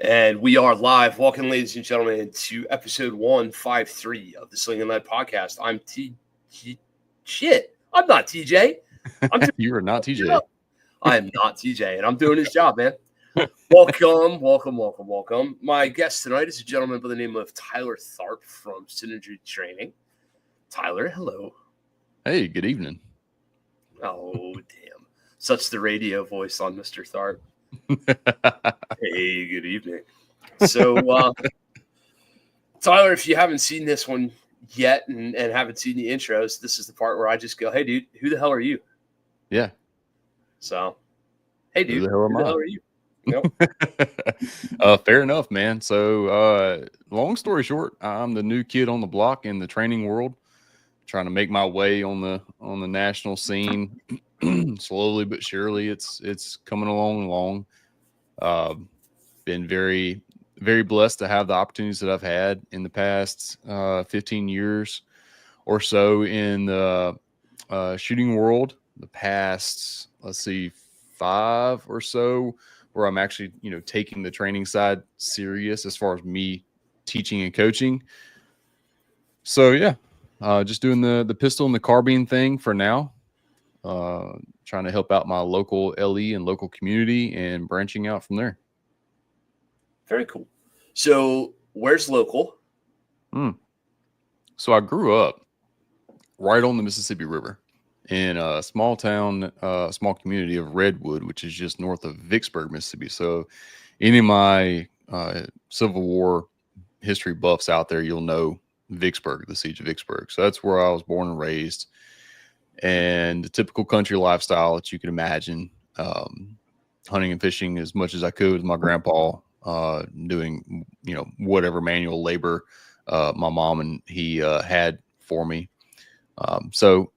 And we are live. Welcome, ladies and gentlemen, to episode 153 of the Sling'N podcast. I'm I'm not TJ. You are not TJ. I am not TJ, and I'm doing his job, man. Welcome. My guest tonight is a gentleman by the name of Tyler Thorp from Synergy Training. Tyler, hello. Hey, good evening. Oh, damn. Such the radio voice on Mr. Thorp. Hey, good evening. So, Tyler, if you haven't seen this one yet and haven't seen the intros, this is the part where I just go, hey, dude, who the hell are you? Yeah. So, hey, dude, who the hell are you? Fair enough, man. So, long story short, I'm the new kid on the block in the training world, trying to make my way on the national scene. Slowly but surely, it's coming along. Been very, very blessed to have the opportunities that I've had in the past 15 years or so in the shooting world. The past, 5 or so, where I'm actually, taking the training side serious as far as me teaching and coaching. So yeah, just doing the pistol and the carbine thing for now. Trying to help out my local LE and local community and branching out from there. Very cool. So where's local? So I grew up right on the Mississippi River in a small town, small community of Redwood, which is just north of Vicksburg, Mississippi. So any of my Civil War history buffs out there, you'll know Vicksburg, the siege of Vicksburg. So that's where I was born and raised. And the typical country lifestyle that you can imagine, hunting and fishing as much as I could with my grandpa, doing, whatever manual labor my mom and he had for me. So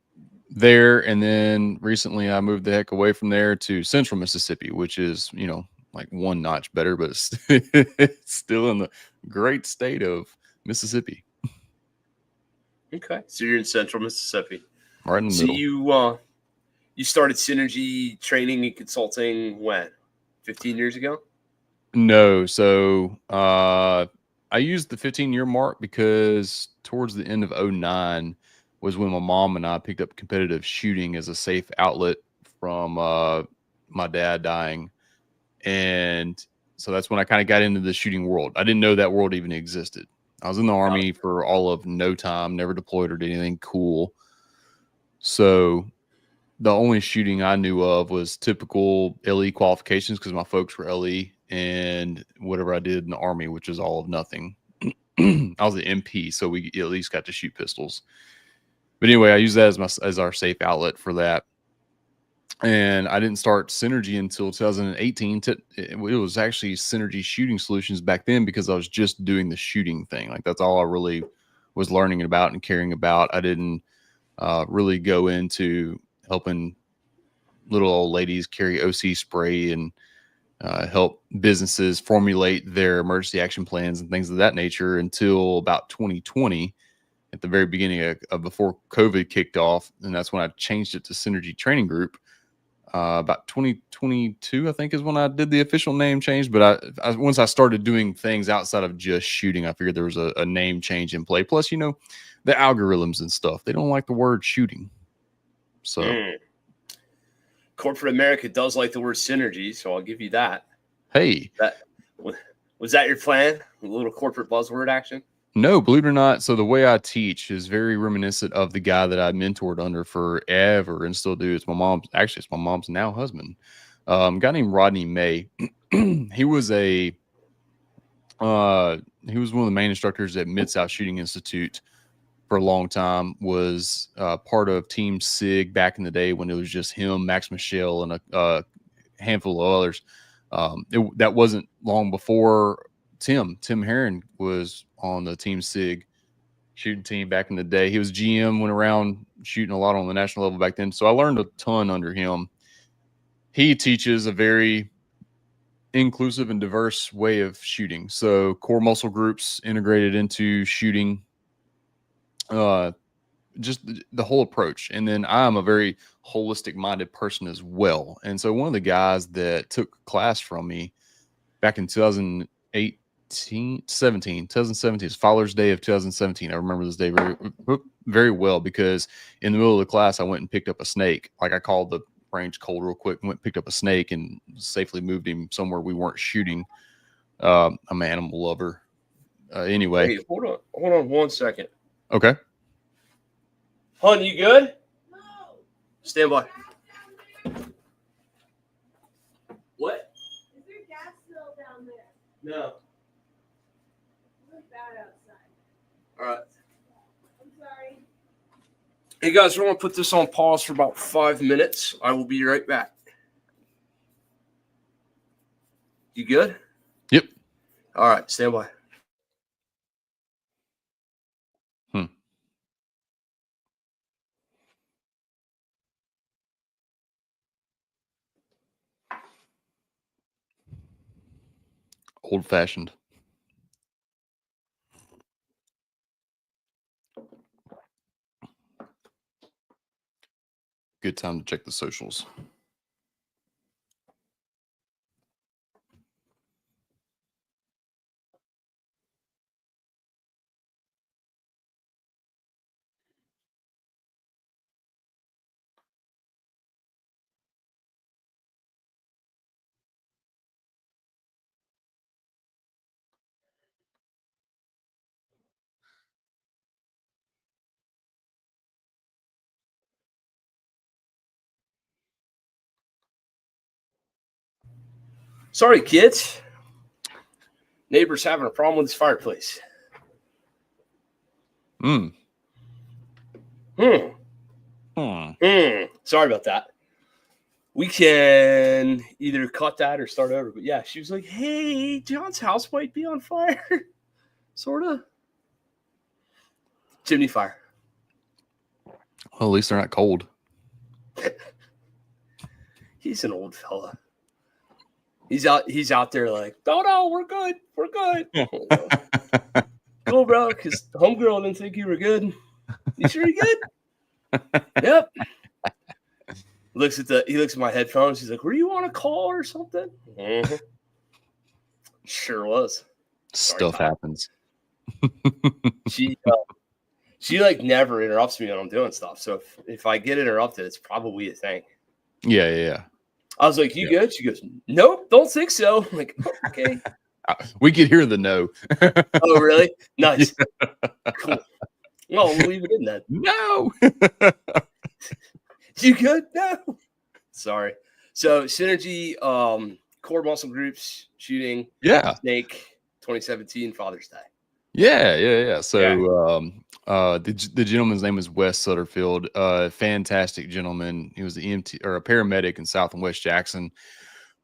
there, and then recently I moved the heck away from there to central Mississippi, which is, like one notch better, but it's still in the great state of Mississippi. Okay. So you're in central Mississippi. Right in the middle. You started Synergy Training and Consulting when? 15 years ago? No. So I used the 15-year mark because towards the end of 2009 was when my mom and I picked up competitive shooting as a safe outlet from my dad dying. And so that's when I kind of got into the shooting world. I didn't know that world even existed. I was in the Army for all of no time, never deployed or did anything cool. So the only shooting I knew of was typical LE qualifications because my folks were LE, and whatever I did in the Army, which is all of nothing. I was the MP, so we at least got to shoot pistols. But anyway, I used that as our safe outlet for that. And I didn't start Synergy until 2018. It was actually Synergy Shooting Solutions back then because I was just doing the shooting thing. Like that's all I really was learning about and caring about. I didn't really go into helping little old ladies carry OC spray and help businesses formulate their emergency action plans and things of that nature until about 2020 at the very beginning of before COVID kicked off. And that's when I changed it to Synergy Training Group. About 2022, I think, is when I did the official name change. But once I started doing things outside of just shooting, I figured there was a name change in play. Plus, the algorithms and stuff, they don't like the word shooting. So corporate America does like the word synergy, so I'll give you that. Hey, was that your plan? A little corporate buzzword action? No, believe it or not. So the way I teach is very reminiscent of the guy that I mentored under forever and still do. It's my mom's now husband, a guy named Rodney May. He was one of the main instructors at Mid-South Shooting Institute for a long time, was part of Team SIG back in the day when it was just him, Max Michelle, and a handful of others. That wasn't long before Tim Herron was on the Team SIG shooting team back in the day. He was GM, went around shooting a lot on the national level back then. So I learned a ton under him. He teaches a very inclusive and diverse way of shooting. So core muscle groups integrated into shooting, just the whole approach. And then I'm a very holistic minded person as well. And so one of the guys that took class from me back in 2000, 2017. It's Father's Day of 2017. I remember this day very well because in the middle of the class, I went and picked up a snake. Like I called the range cold real quick and went and picked up a snake and safely moved him somewhere we weren't shooting. I'm an animal lover. Anyway. Hey, hold on 1 second. Okay. Hon, you good? No. Stand by. What? Is there gas still down there? No. It's really bad outside. All right. I'm sorry. Hey guys, we're going to put this on pause for about 5 minutes. I will be right back. You good? Yep. All right, stand by. Old fashioned. Good time to check the socials. Sorry, kids. Neighbor's having a problem with his fireplace. Sorry about that. We can either cut that or start over. But yeah, she was like, hey, John's house might be on fire. Sort of. Chimney fire. Well, at least they're not cold. He's an old fella. He's out there like, no, we're good. We're good. Cool, bro, because the homegirl didn't think you were good. You sure you're good? Yep. He looks at my headphones. He's like, were you on a call or something? Mm-hmm. Sure was. Stuff happens. She like never interrupts me when I'm doing stuff. So if I get interrupted, it's probably a thing. Yeah. I was like, you good? She goes, nope, don't think so. I'm like, oh, okay. We could hear the no. Oh, really? Nice. Cool. Well, we'll leave it in then. No. You good? No. Sorry. So Synergy, core muscle groups, shooting. Yeah. Snake, 2017 Father's Day. Yeah. So the gentleman's name is Wes Sutterfield. Fantastic gentleman. He was the EMT or a paramedic in South and West Jackson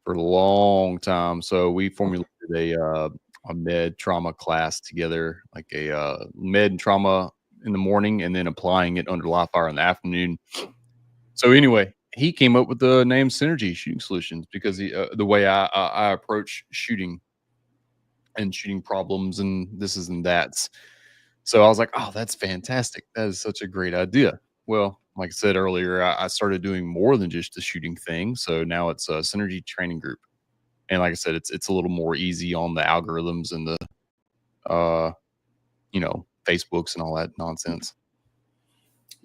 for a long time. So we formulated a med trauma class together, like a med and trauma in the morning, and then applying it under live fire in the afternoon. So anyway, he came up with the name Synergy Shooting Solutions because the way I approach shooting and shooting problems and this is and that's. So I was like, oh, that's fantastic. That is such a great idea. Well, like I said earlier, I started doing more than just the shooting thing. So now it's a Synergy training group. And like I said, it's a little more easy on the algorithms and the, Facebooks and all that nonsense.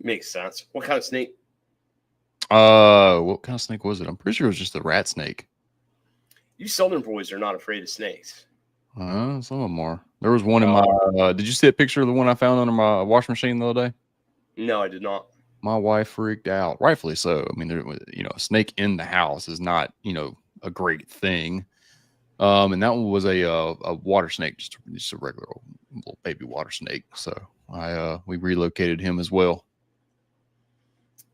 Makes sense. What kind of snake? What kind of snake was it? I'm pretty sure it was just a rat snake. You Southern boys are not afraid of snakes. Some of them are. There was one in my. Did you see a picture of the one I found under my washing machine the other day? No, I did not. My wife freaked out, rightfully so. I mean, a snake in the house is not, a great thing. And that one was a water snake, just a regular little baby water snake. So we relocated him as well.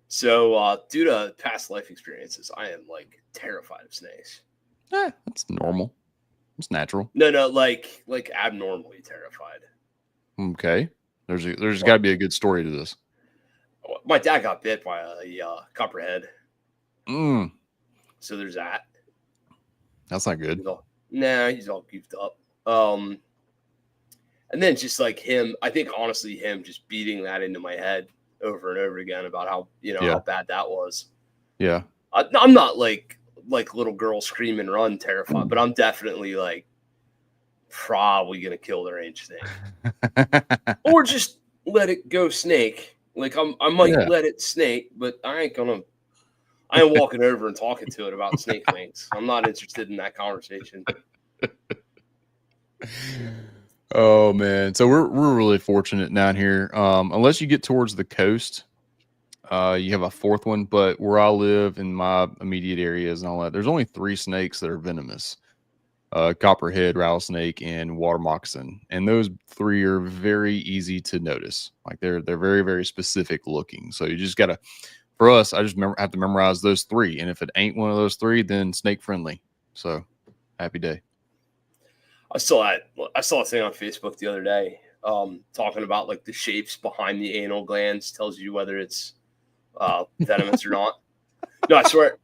So due to past life experiences, I am like terrified of snakes. That's normal. It's natural. No, like abnormally terrified. Okay. There's got to be a good story to this. My dad got bit by a copperhead. So there's that. That's not good. He's all goofed up. And then just like him, I think honestly him just beating that into my head over and over again about how how bad that was. Yeah. I'm not like little girl scream and run terrified, but I'm definitely like probably going to kill the range snake. Or just let it go snake. Like I might let it snake, but I ain't walking over and talking to it about snake wings. I'm not interested in that conversation. Oh man, so we're really fortunate down here. Unless you get towards the coast, you have a fourth one. But where I live in my immediate areas and all that, there's only 3 snakes that are venomous: copperhead, rattlesnake, and water moccasin. And those 3 are very easy to notice. Like they're very, very specific looking. So you just gotta. For us, I just have to memorize those 3, and if it ain't one of those 3, then snake friendly. So happy day. I saw a thing on Facebook the other day, talking about like the shapes behind the anal glands tells you whether it's venomous or not. No, I swear.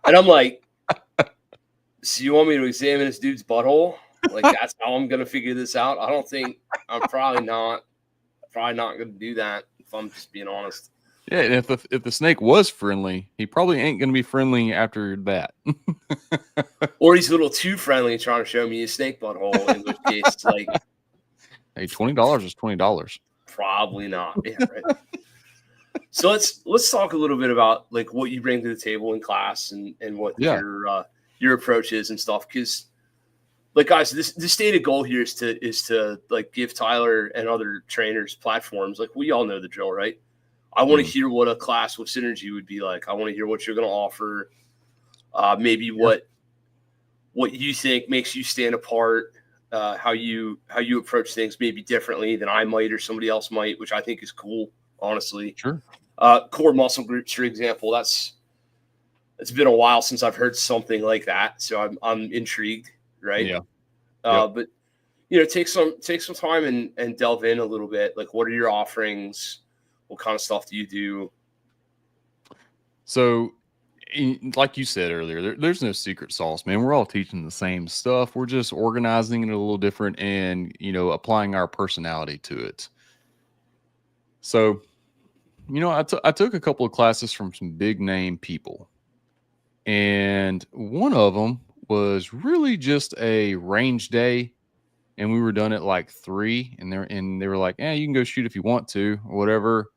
And I'm like, so you want me to examine this dude's butthole? Like that's how I'm gonna figure this out? I don't think I'm probably not gonna do that if I'm just being honest. Yeah, and if the snake was friendly, he probably ain't going to be friendly after that. Or he's a little too friendly trying to show me his snake butthole, in which case, like, hey, $20 is $20. Probably not. Yeah, right. So let's talk a little bit about like what you bring to the table in class and what your approach is and stuff. Because, like, guys, the stated goal here is to like give Tyler and other trainers platforms. Like, we all know the drill, right? I want to hear what a class with Synergy would be like. I want to hear what you're going to offer. Maybe what you think makes you stand apart. How you approach things maybe differently than I might or somebody else might, which I think is cool, honestly. Sure. Core muscle groups, for example. It's been a while since I've heard something like that, so I'm intrigued, right? Yeah. But take some time and delve in a little bit. Like, what are your offerings? What kind of stuff do you do? So, like you said earlier, there's no secret sauce, man. We're all teaching the same stuff. We're just organizing it a little different and, applying our personality to it. So, I took a couple of classes from some big name people. And one of them was really just a range day. And we were done at like 3. And they were like, you can go shoot if you want to or whatever.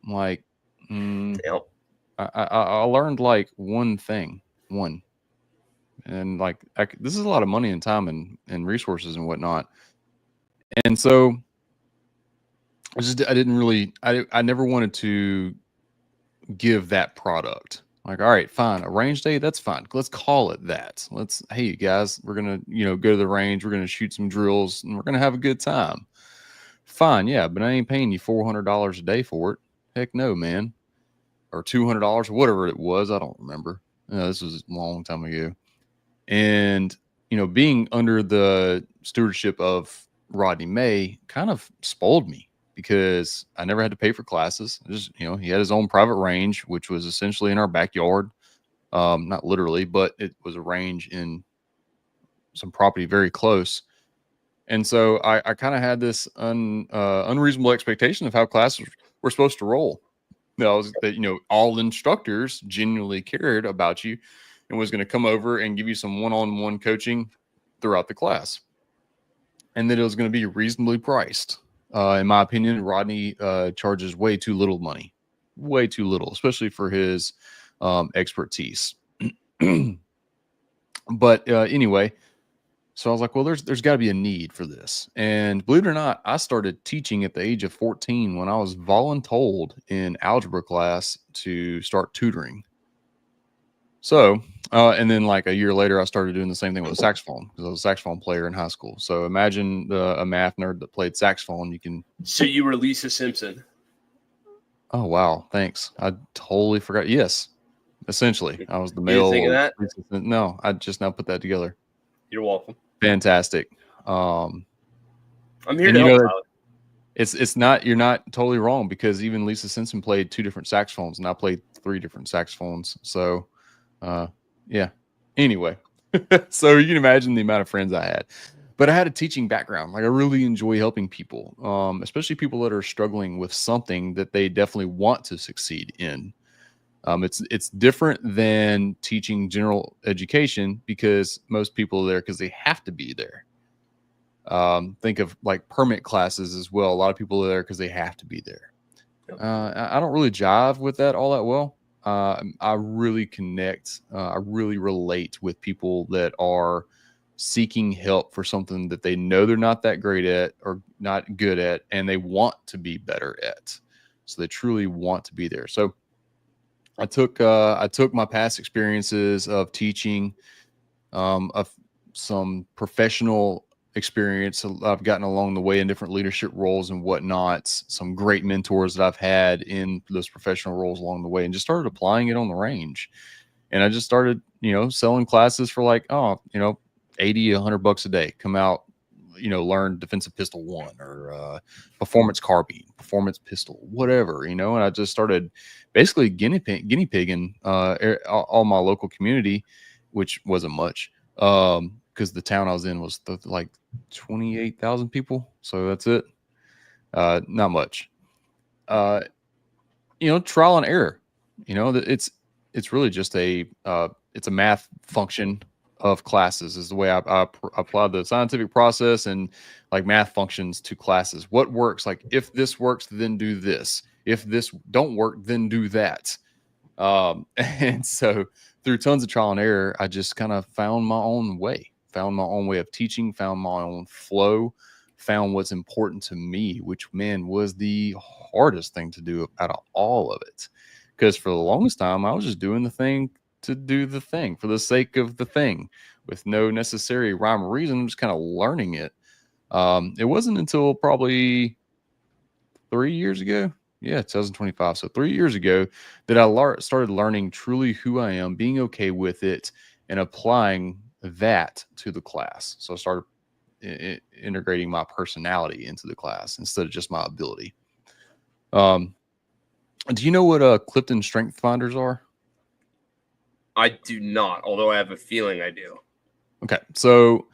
I'm like, Yep. I learned like one, and like this is a lot of money and time and resources and whatnot. And so I never wanted to give that product. Like, all right, fine, a range day, that's fine. Let's call it that. Hey, you guys, we're gonna go to the range. We're gonna shoot some drills and we're gonna have a good time. Fine, yeah, but I ain't paying you $400 a day for it. Heck no, man. Or $200 or whatever it was. I don't remember. This was a long time ago. And, being under the stewardship of Rodney May kind of spoiled me because I never had to pay for classes. Just, he had his own private range, which was essentially in our backyard. Not literally, but it was a range in some property very close. And so I kind of had this unreasonable expectation of how classes were supposed to roll. That all instructors genuinely cared about you and was going to come over and give you some one-on-one coaching throughout the class, and that it was going to be reasonably priced. In my opinion, Rodney charges way too little money, way too little, especially for his expertise. But anyway, so I was like, well, there's got to be a need for this. And believe it or not, I started teaching at the age of 14 when I was voluntold in algebra class to start tutoring. So, and then like a year later, I started doing the same thing with a saxophone because I was a saxophone player in high school. So imagine a math nerd that played saxophone. So you were Lisa Simpson. Oh, wow. Thanks. I totally forgot. Yes. Essentially, I was the male. You think of that? No, I just now put that together. You're welcome. Fantastic. I'm here to help out. It's not, you're not totally wrong because even Lisa Simpson played 2 different saxophones and I played 3 different saxophones. So, yeah. Anyway, so you can imagine the amount of friends I had. But I had a teaching background. Like I really enjoy helping people, especially people that are struggling with something that they definitely want to succeed in. It's different than teaching general education because most people are there because they have to be there. Think of like permit classes as well. A lot of people are there because they have to be there. I don't really jive with that all that well. I really connect. I really relate with people that are seeking help for something that they know they're not that great at or not good at, and they want to be better at. So they truly want to be there. So I took my past experiences of teaching, of some professional experience I've gotten along the way in different leadership roles and whatnot, some great mentors that I've had in those professional roles along the way, and just started applying it on the range. And I just started, selling classes for like, 80, $100 a day. Come out, learn defensive pistol 1 or performance carbine, performance pistol, whatever, and I just started basically guinea pigging all my local community, which wasn't much. Because the town I was in was like 28,000 people. So that's it. Not much. Trial and error. It's really just it's a math function of classes is the way I apply the scientific process and like math functions to classes. What works? Like if this works, then do this. If this don't work, then do that. And so through tons of trial and error, I just kind of found my own way of teaching, found my own flow, found what's important to me, which, man, was the hardest thing to do out of all of it. Because for the longest time, I was just doing the thing to do the thing for the sake of the thing with no necessary rhyme or reason. I'm just kind of learning it. It wasn't until probably 3 years ago. Yeah, 2025. So 3 years ago that I started learning truly who I am, being okay with it, and applying that to the class. So I started integrating my personality into the class instead of just my ability. Do you know what Clifton Strength Finders are? I do not, although I have a feeling I do. Okay, so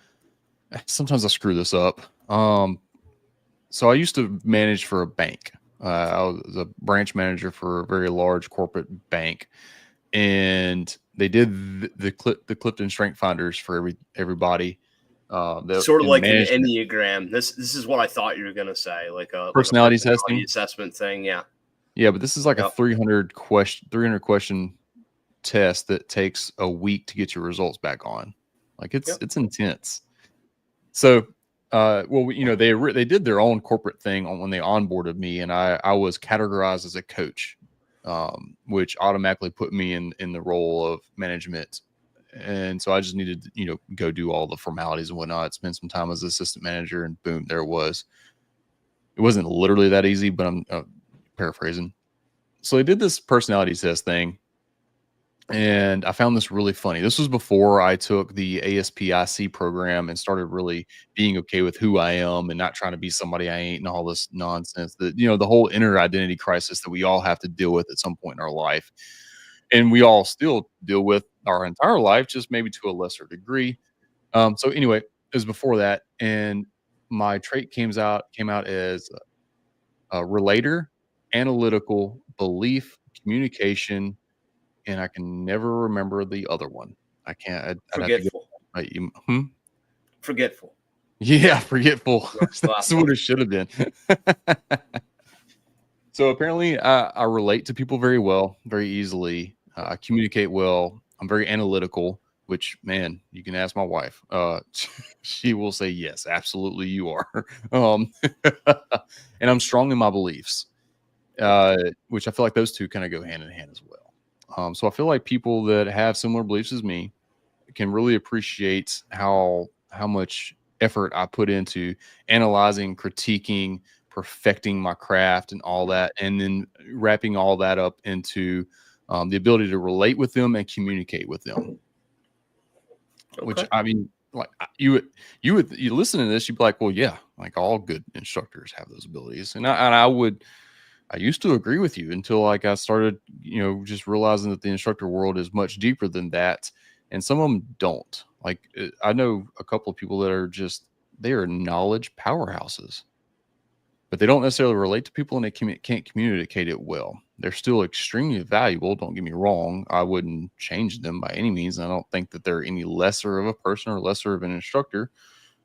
sometimes I screw this up. So I used to manage for a bank. I was a branch manager for a very large corporate bank, and they did the Clifton Strength Finders for everybody. Sort of like an Enneagram. This is what I thought you were going to say, like a personality testing assessment thing. Yeah, but this is like a 300 question test that takes a week to get your results back on. Like it's intense. So, they did their own corporate thing when they onboarded me, and I was categorized as a coach, which automatically put me in the role of management. And so I just needed to, go do all the formalities and whatnot, spend some time as assistant manager, and boom, there it was. It wasn't literally that easy, but I'm paraphrasing. So they did this personality test thing, and I found this really funny. This was before I took the ASPIC program and started really being okay with who I am and not trying to be somebody I ain't and all this nonsense that, the whole inner identity crisis that we all have to deal with at some point in our life. And we all still deal with our entire life, just maybe to a lesser degree. So anyway, it was before that. And my trait came out as a relator, analytical, belief, communication, and I can never remember the other one. I can't. Forgetful. Forgetful. Yeah, forgetful. That's what it should have been. So apparently, I relate to people very well, very easily. I communicate well. I'm very analytical, which, man, you can ask my wife. She will say, yes, absolutely, you are. And I'm strong in my beliefs, which I feel like those two kind of go hand in hand as well. So I feel like people that have similar beliefs as me can really appreciate how much effort I put into analyzing, critiquing, perfecting my craft and all that, and then wrapping all that up into the ability to relate with them and communicate with them. Okay. Which, I mean, like you listen to this, you'd be like, well, yeah, like all good instructors have those abilities. And I used to agree with you until like I started, just realizing that the instructor world is much deeper than that. And some of them don't. Like I know a couple of people that are they are knowledge powerhouses, but they don't necessarily relate to people and they can't communicate it well. They're still extremely valuable. Don't get me wrong. I wouldn't change them by any means. I don't think that they're any lesser of a person or lesser of an instructor.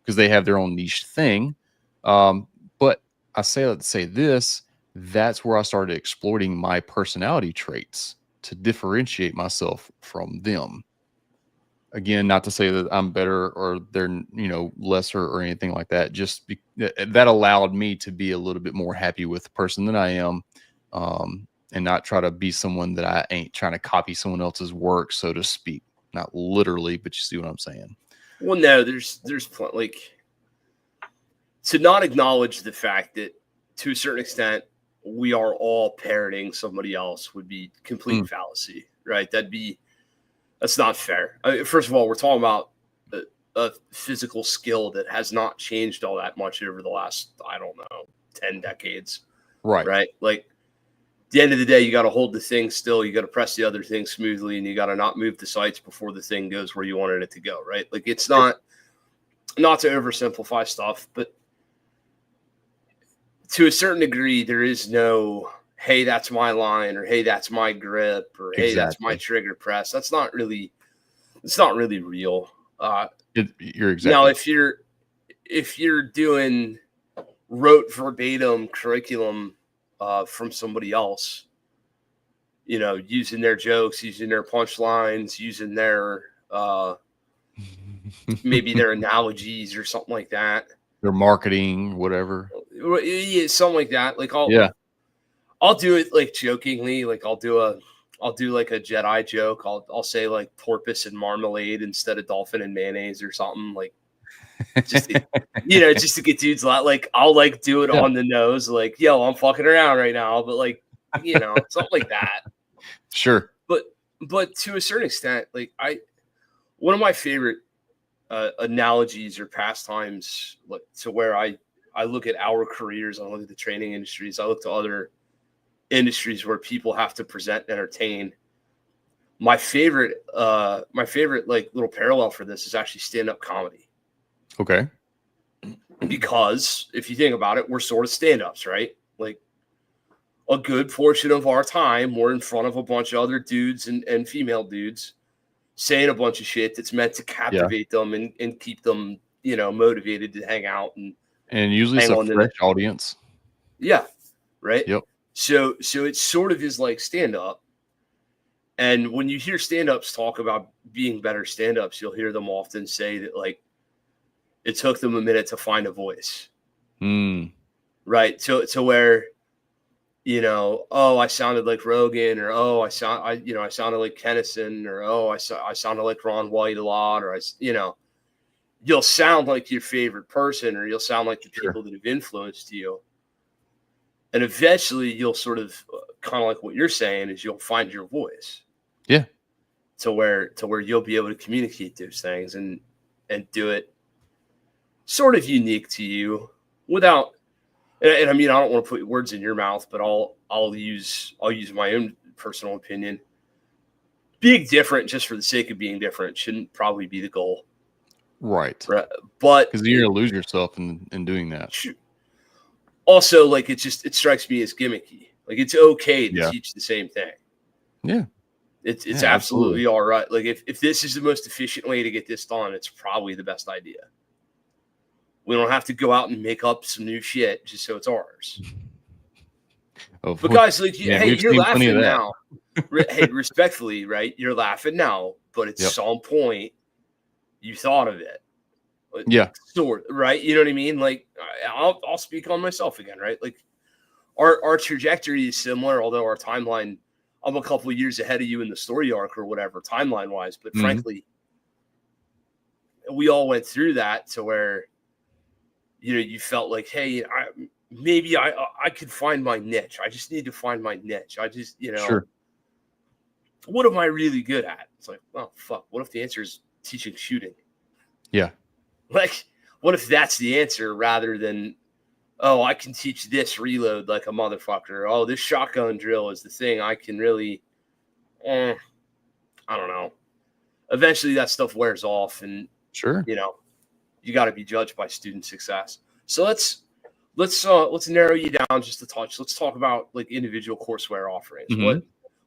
because they have their own niche thing. But I say that to say this, that's where I started exploiting my personality traits to differentiate myself from them. Again, not to say that I'm better or they're, lesser or anything like that. Just that allowed me to be a little bit more happy with the person that I am, and not try to be someone that I ain't, trying to copy someone else's work, so to speak. Not literally, but you see what I'm saying. Well, no, there's like, to not acknowledge the fact that to a certain extent we are all parroting somebody else would be complete fallacy, right? That's not fair. First of all, we're talking about a physical skill that has not changed all that much over the last, 10 decades. Right. Right. Like, at the end of the day, you got to hold the thing still. You got to press the other thing smoothly, and you got to not move the sights before the thing goes where you wanted it to go. Right. Like, it's not to oversimplify stuff, but to a certain degree, there is no, hey, that's my line, or hey, that's my grip, or hey, that's my trigger press. It's not really real. You're exactly. Now, if you're doing rote verbatim curriculum from somebody else, using their jokes, using their punchlines, using their maybe their analogies or something like that, their marketing, whatever, something like that. Like, I'll do it like jokingly. Like, I'll do like a Jedi joke. I'll say like porpoise and marmalade instead of dolphin and mayonnaise or something, like, just to, just to get dudes like, I'll like do it on the nose, like, yo, I'm fucking around right now, but like, something like that. Sure. But to a certain extent, like, one of my favorite analogies or pastimes, like, to where I look at our careers, I look at the training industries, I look to other industries where people have to present and entertain. My favorite like little parallel for this is actually stand-up comedy. Okay. Because if you think about it, we're sort of stand-ups, right? Like, a good portion of our time, we're in front of a bunch of other dudes and female dudes saying a bunch of shit that's meant to captivate them and keep them, motivated to hang out. And usually it's a fresh audience. Yeah. Right. Yep. So it sort of is like stand-up. And when you hear stand-ups talk about being better stand-ups, you'll hear them often say that, like, it took them a minute to find a voice. Right. To where, oh, I sounded like Rogan, or oh, I sounded like Kennison, or oh, I sounded like Ron White a lot, or you'll sound like your favorite person, or you'll sound like the people that have influenced you. And eventually you'll sort of kind of like what you're saying is you'll find your voice. Yeah. To where you'll be able to communicate those things and do it sort of unique to you without, and I mean, I don't want to put words in your mouth, but I'll use my own personal opinion. Being different just for the sake of being different shouldn't probably be the goal. Right. But because you're going to lose yourself in doing that. Also, like, it strikes me as gimmicky. Like, it's okay to teach the same thing. Yeah. It's absolutely all right. Like, if this is the most efficient way to get this done, it's probably the best idea. We don't have to go out and make up some new shit just so it's ours. But guys, like, hey, you're laughing now. Hey, respectfully, right? You're laughing now, but at some point you thought of it. Yeah. Sort, right? You know what I mean? Like, I'll speak on myself again, right? Like, our trajectory is similar, although our timeline, I'm a couple of years ahead of you in the story arc or whatever, timeline wise. But frankly, we all went through that to where, you felt like, hey, maybe I could find my niche. I just need to find my niche. I just, Sure. What am I really good at? It's like, oh, fuck. What if the answer is teaching shooting? Yeah. Like, what if that's the answer rather than, oh, I can teach this reload like a motherfucker. Oh, this shotgun drill is the thing I can really, I don't know. Eventually that stuff wears off, and sure, you got to be judged by student success. So let's narrow you down just a touch. Let's talk about like individual courseware offerings.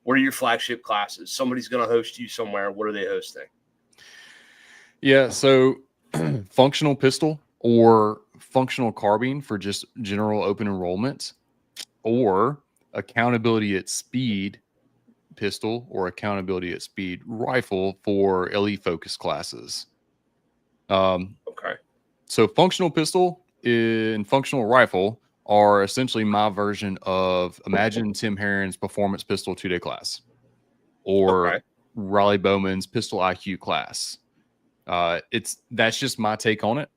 What are your flagship classes? Somebody's going to host you somewhere. What are they hosting? Yeah. So functional pistol or functional carbine for just general open enrollment, or accountability at speed pistol or accountability at speed rifle for LE focus classes. Okay. So functional pistol and functional rifle are essentially my version of, imagine Tim Herron's performance pistol 2-day class, or Okay. Riley Bowman's pistol IQ class. That's just my take on it.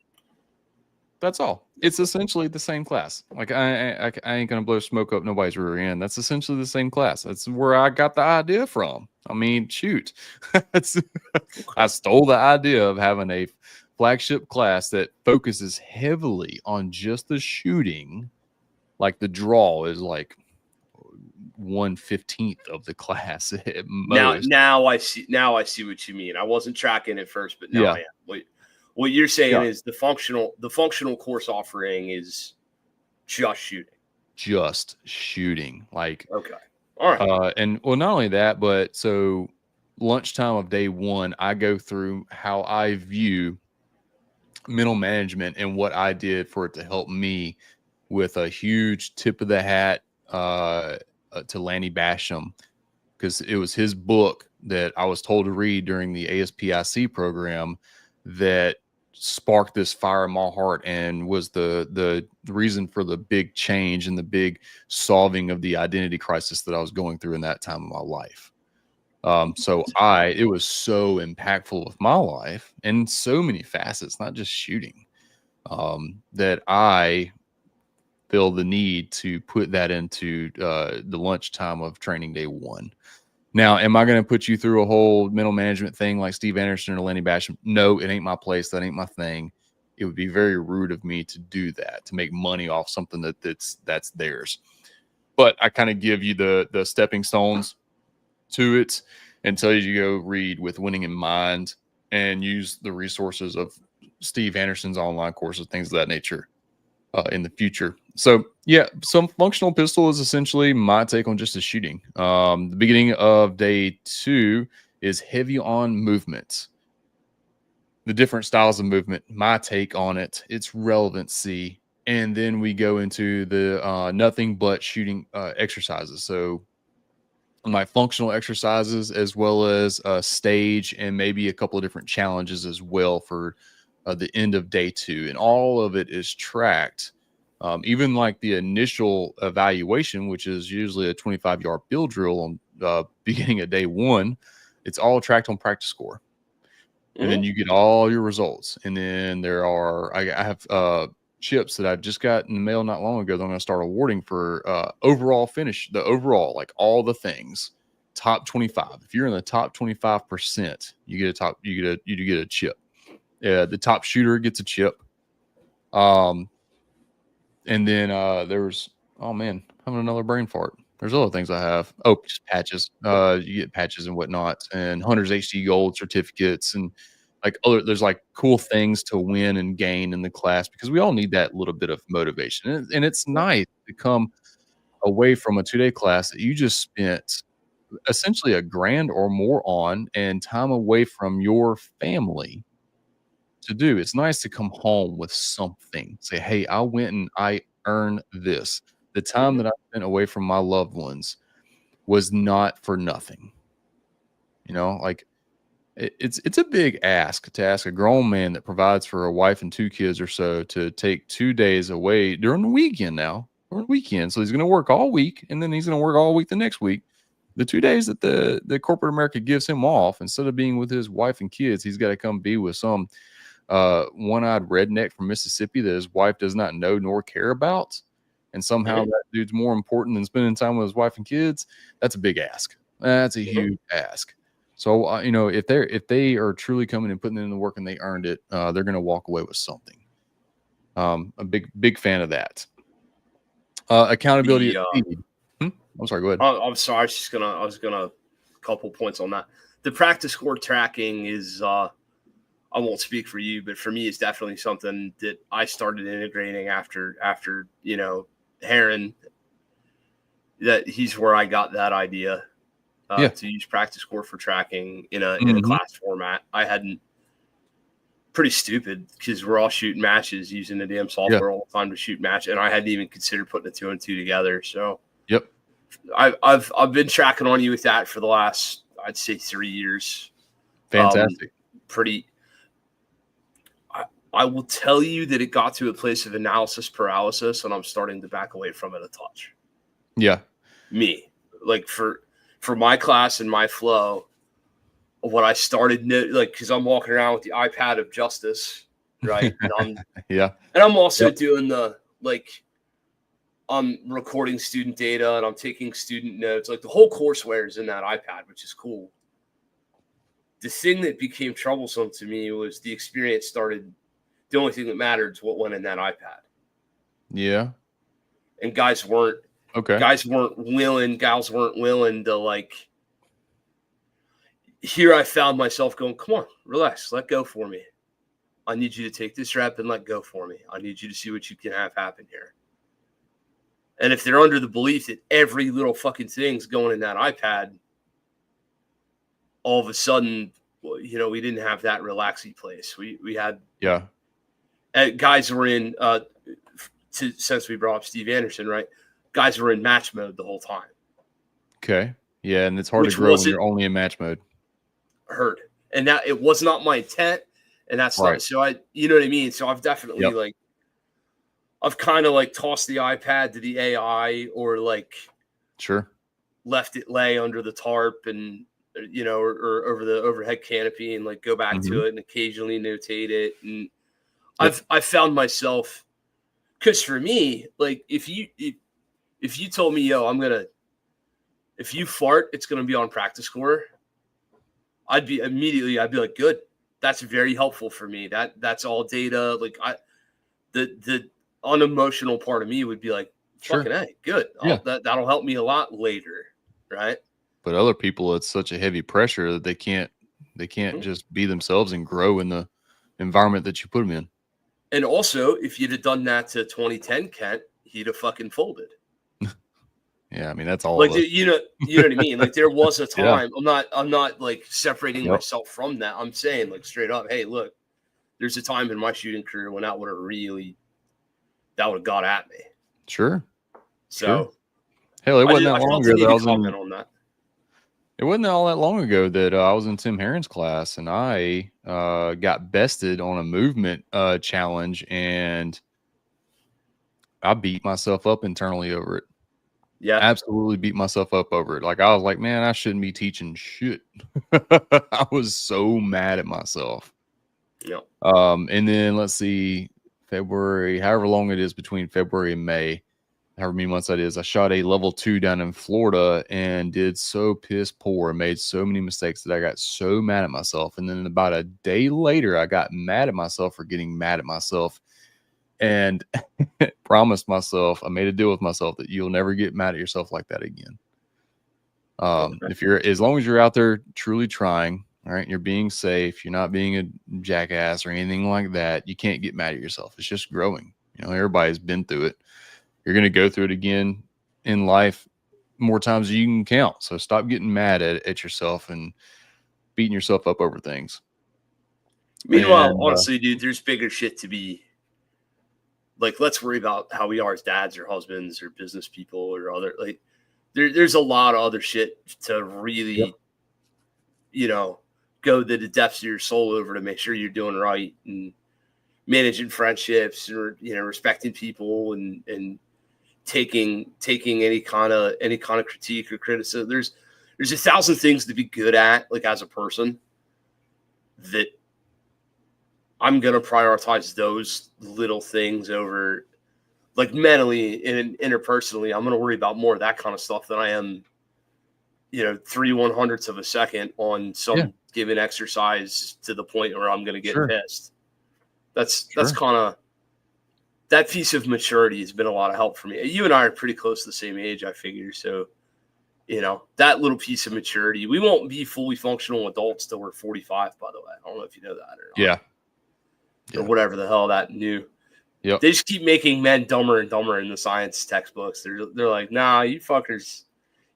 That's all. It's essentially the same class. Like I ain't gonna blow smoke up nobody's rear end. That's essentially the same class. That's where I got the idea from. I mean, shoot, I stole the idea of having a flagship class that focuses heavily on just the shooting. Like the draw is like 1/15 of the class at most. Now I see. Now I see what you mean. I wasn't tracking it first, but now Yeah. I am. What you're saying Yeah. is the functional course offering is just shooting. Just shooting. Like, Okay. All right. and well, not only that, but so lunchtime of day one, I go through how I view mental management and what I did for it to help me, with a huge tip of the hat to Lanny Basham, because it was his book that I was told to read during the ASPIC program that sparked this fire in my heart and was the reason for the big change and the big solving of the identity crisis that I was going through in that time of my life. It was so impactful with my life in so many facets, not just shooting, that I feel the need to put that into the lunchtime of training day one. Now, am I going to put you through a whole mental management thing like Steve Anderson or Lenny Basham? No, it ain't my place. That ain't my thing. It would be very rude of me to do that, to make money off something that's theirs. But I kind of give you the stepping stones to it and tell you to go read With Winning in Mind and use the resources of Steve Anderson's online courses, things of that nature in the future. So yeah, some functional pistol is essentially my take on just the shooting. The beginning of day two is heavy on movement, the different styles of movement, my take on it, its relevancy, and then we go into the nothing but shooting exercises. So my functional exercises, as well as stage and maybe a couple of different challenges as well for the end of day two, and all of it is tracked. Even like the initial evaluation, which is usually a 25-yard field drill on beginning of day one, it's all tracked on practice score. And then you get all your results. And then I have chips that I just got in the mail not long ago that I'm going to start awarding for overall finish, the overall, like all the things, top 25. If you're in the top 25%, you get a chip. The top shooter gets a chip. And then there's, oh man, I'm having another brain fart. There's other things I have. Oh, just patches. You get patches and whatnot, and Hunter's HD Gold certificates, and like there's like cool things to win and gain in the class, because we all need that little bit of motivation. And it's nice to come away from a 2-day class that you just spent essentially $1,000 or more on, and time away from your family to do. It's nice to come home with something. Say, hey, I went and I earned this. The time that I spent away from my loved ones was not for nothing. You know, like it's a big ask to ask a grown man that provides for a wife and 2 kids or so to take 2 days away during the weekend now. During the weekend. So he's going to work all week, and then he's going to work all week the next week. The 2 days that the corporate America gives him off, instead of being with his wife and kids, he's got to come be with some one-eyed redneck from Mississippi that his wife does not know nor care about, and somehow that dude's more important than spending time with his wife and kids. That's a big ask. That's a huge ask. So if they are truly coming and putting in the work and they earned it, they're going to walk away with something. A big fan of that. Accountability at speed. I'm sorry, go ahead. I'm sorry. I was gonna couple points on that. The practice score tracking is I won't speak for you, but for me, it's definitely something that I started integrating after Herron. That he's where I got that idea to use practice score for tracking in a class format. I hadn't pretty stupid because we're all shooting matches using the damn software all the time to shoot match, and I hadn't even considered putting the 2 and 2 together. So Yep. I've been tracking on you with that for the last, I'd say, 3 years. Fantastic. Pretty. I will tell you that it got to a place of analysis paralysis, and I'm starting to back away from it a touch. Yeah. Me, like for my class and my flow, what I started like, because I'm walking around with the iPad of justice, right? And I'm also doing the like, I'm recording student data and I'm taking student notes. Like the whole courseware is in that iPad, which is cool. The thing that became troublesome to me was the experience started. The only thing that mattered is what went in that iPad. Yeah. And gals weren't willing to like. Here I found myself going, come on, relax, let go for me. I need you to take this rep and let go for me. I need you to see what you can have happen here. And if they're under the belief that every little fucking thing's going in that iPad, all of a sudden, you know, we didn't have that relaxing place. We had guys were in since we brought up Steve Anderson, right? Guys were in match mode the whole time. Okay. Yeah, and it's hard to grow when you're only in match mode. Heard. And that it was not my intent. And that's right. Not, so you know what I mean? So I've definitely I've kind of like tossed the iPad to the AI or like left it lay under the tarp and, you know, or over the overhead canopy and like go back to it and occasionally notate it. And I've found myself, because for me, like if you told me, yo, if you fart, it's going to be on practice score, I'd be like, good. That's very helpful for me. That's all data. Like the unemotional part of me would be like, fucking A, good. That'll help me a lot later. Right. But other people, it's such a heavy pressure that they can't just be themselves and grow in the environment that you put them in. And also, if you'd have done that to 2010 Kent, he'd have fucking folded. Yeah, I mean that's all. Like you know what I mean. Like there was a time. I'm not like separating myself from that. I'm saying like straight up, hey, look, there's a time in my shooting career when that would have got at me. Sure. So, hell, it wasn't that long ago that I was comment on that. It wasn't all that long ago that I was in Tim Herron's class and I got bested on a movement challenge and I beat myself up internally over it. Yeah. Absolutely beat myself up over it. Like I was like, man, I shouldn't be teaching shit. I was so mad at myself. Yeah. And then let's see, February, however long it is between February and May, however many months that is, I shot a level 2 down in Florida and did so piss poor and made so many mistakes that I got so mad at myself. And then about a day later, I got mad at myself for getting mad at myself and promised myself, I made a deal with myself that you'll never get mad at yourself like that again. As long as you're out there truly trying, all right, you're being safe, you're not being a jackass or anything like that, you can't get mad at yourself. It's just growing. You know, everybody's been through it. You're going to go through it again in life more times than you can count. So stop getting mad at yourself and beating yourself up over things. Meanwhile, honestly, dude, there's bigger shit to be like, let's worry about how we are as dads or husbands or business people or other, like there's a lot of other shit to really, you know, go to the depths of your soul over to make sure you're doing right and managing friendships or, you know, respecting people and taking any kind of critique or criticism. There's 1,000 things to be good at, like as a person, that I'm going to prioritize those little things over, like mentally and interpersonally. I'm going to worry about more of that kind of stuff than I am, you know, 3/100ths of a second on some given exercise to the point where I'm going to get pissed. That's kind of, that piece of maturity has been a lot of help for me. You and I are pretty close to the same age, I figure. So, you know, that little piece of maturity, we won't be fully functional adults till we're 45, by the way. I don't know if you know that or not. Yeah. Or whatever the hell that new. Yep. They just keep making men dumber and dumber in the science textbooks. They're like, nah, you fuckers,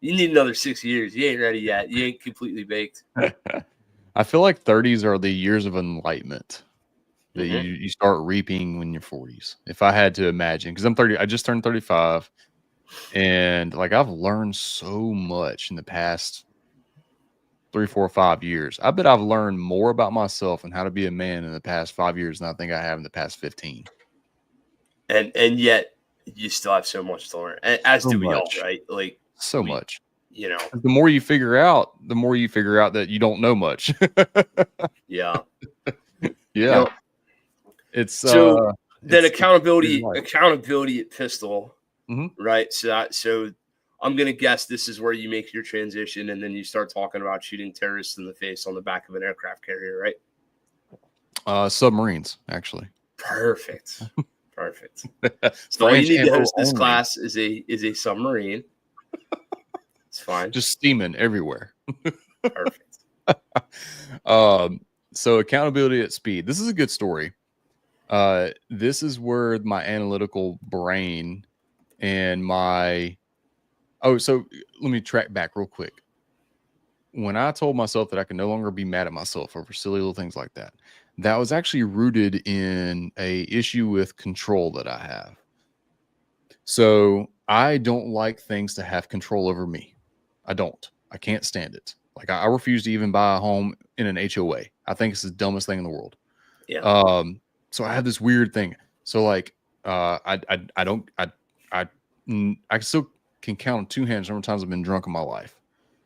you need another 6 years. You ain't ready yet. You ain't completely baked. I feel like 30s are the years of enlightenment. that Mhm. you start reaping when you're 40s. If I had to imagine, because I'm 30, I just turned 35, and like I've learned so much in the past 3, 4, 5 years. I bet I've learned more about myself and how to be a man in the past 5 years than I think I have in the past 15. And yet you still have so much to learn, as So do we all, much, right? Like so we, much. you know, The more you figure out, that you don't know much. yeah. Yeah, Yep. it's So then it's weird accountability, life. accountability at Pistol, Mhm. right? So I'm gonna guess this is where you make your transition, and then you start talking about shooting terrorists in the face on the back of an aircraft carrier, right? Submarines, actually. Perfect. Perfect. So all you French need to ammo host this only. class is a submarine. It's fine. Just steaming everywhere. Perfect. So accountability at speed. This is a good story. This is where my analytical brain and my so let me track back real quick. When I told myself that I could no longer be mad at myself over silly little things like that, that was actually rooted in a issue with control that I have. So I don't like things to have control over me. I don't. I can't stand it. Like I refuse to even buy a home in an HOA. I think it's the dumbest thing in the world. Yeah. So I have this weird thing. So like, I don't, I still can count on two hands how many times I've been drunk in my life,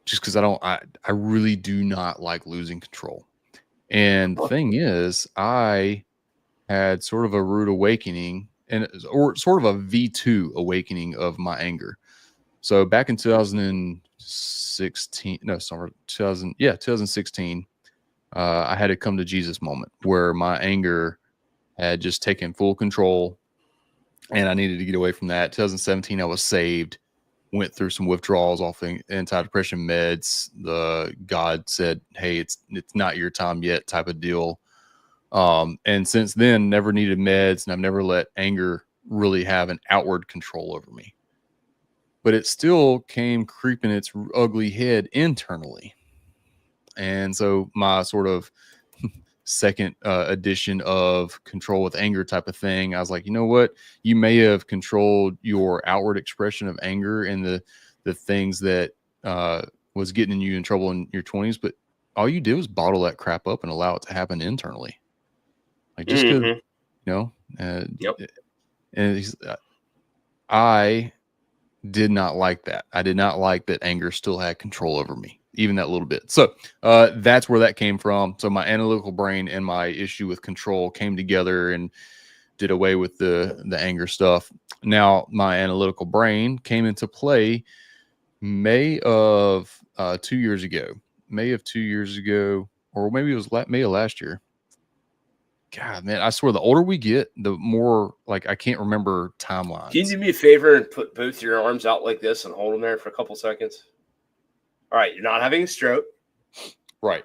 just because I really do not like losing control. And the thing is, I had sort of a rude awakening or sort of a V2 awakening of my anger. So back in 2016, no, sorry, 2016, I had a come to Jesus moment where my anger had just taken full control and I needed to get away from that. 2017, I was saved, went through some withdrawals off the antidepressant meds. The God said, "Hey, it's not your time yet," type of deal. And since then, never needed meds, and I've never let anger really have an outward control over me. But it still came creeping its ugly head internally. And so my sort of second edition of control with anger type of thing, I was like, you know what? You may have controlled your outward expression of anger and the things that was getting you in trouble in your 20s, but all you did was bottle that crap up and allow it to happen internally. Like just because, Mm-hmm. Yep. and I did not like that. I did not like that anger still had control over me, even that little bit. So that's where that came from. So my analytical brain and my issue with control came together and did away with the anger stuff. Now my analytical brain came into play May of 2 years ago. May of 2 years ago, or maybe it was May of last year. God, man, I swear the older we get, the more like I can't remember timelines. Can you do me a favor and put both your arms out like this and hold them there for a couple seconds? All right, you're not having a stroke. Right.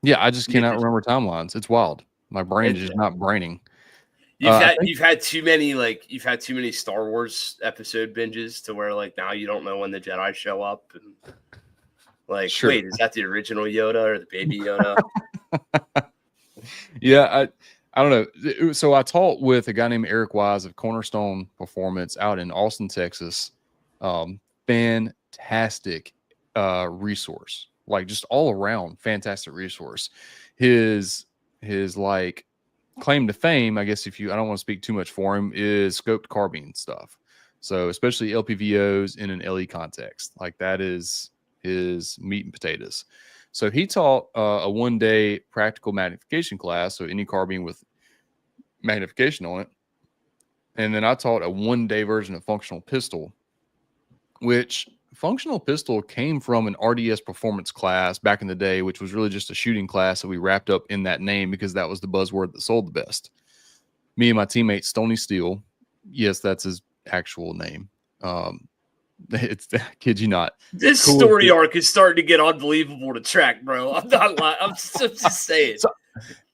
Yeah, I just cannot remember timelines. It's wild. My brain is just not braining. You've had too many Star Wars episode binges to where like now you don't know when the Jedi show up and like Sure. wait, is that the original Yoda or the baby Yoda? Yeah, I don't know. So I taught with a guy named Eric Wise of Cornerstone Performance out in Austin, Texas. Fantastic resource, like just all around fantastic resource. His like claim to fame, I guess, I don't want to speak too much for him, is scoped carbine stuff. So especially LPVOs in an LE context, like that is his meat and potatoes. So he taught a 1-day practical magnification class, so any carbine with magnification on it. And then I taught a 1-day version of functional pistol, which functional pistol came from an RDS performance class back in the day, which was really just a shooting class that we wrapped up in that name because that was the buzzword that sold the best. Me and my teammate Stony Steele, yes, that's his actual name. It's I kid you not. This story arc is starting to get unbelievable to track, bro. I'm not lying. I'm just saying. So,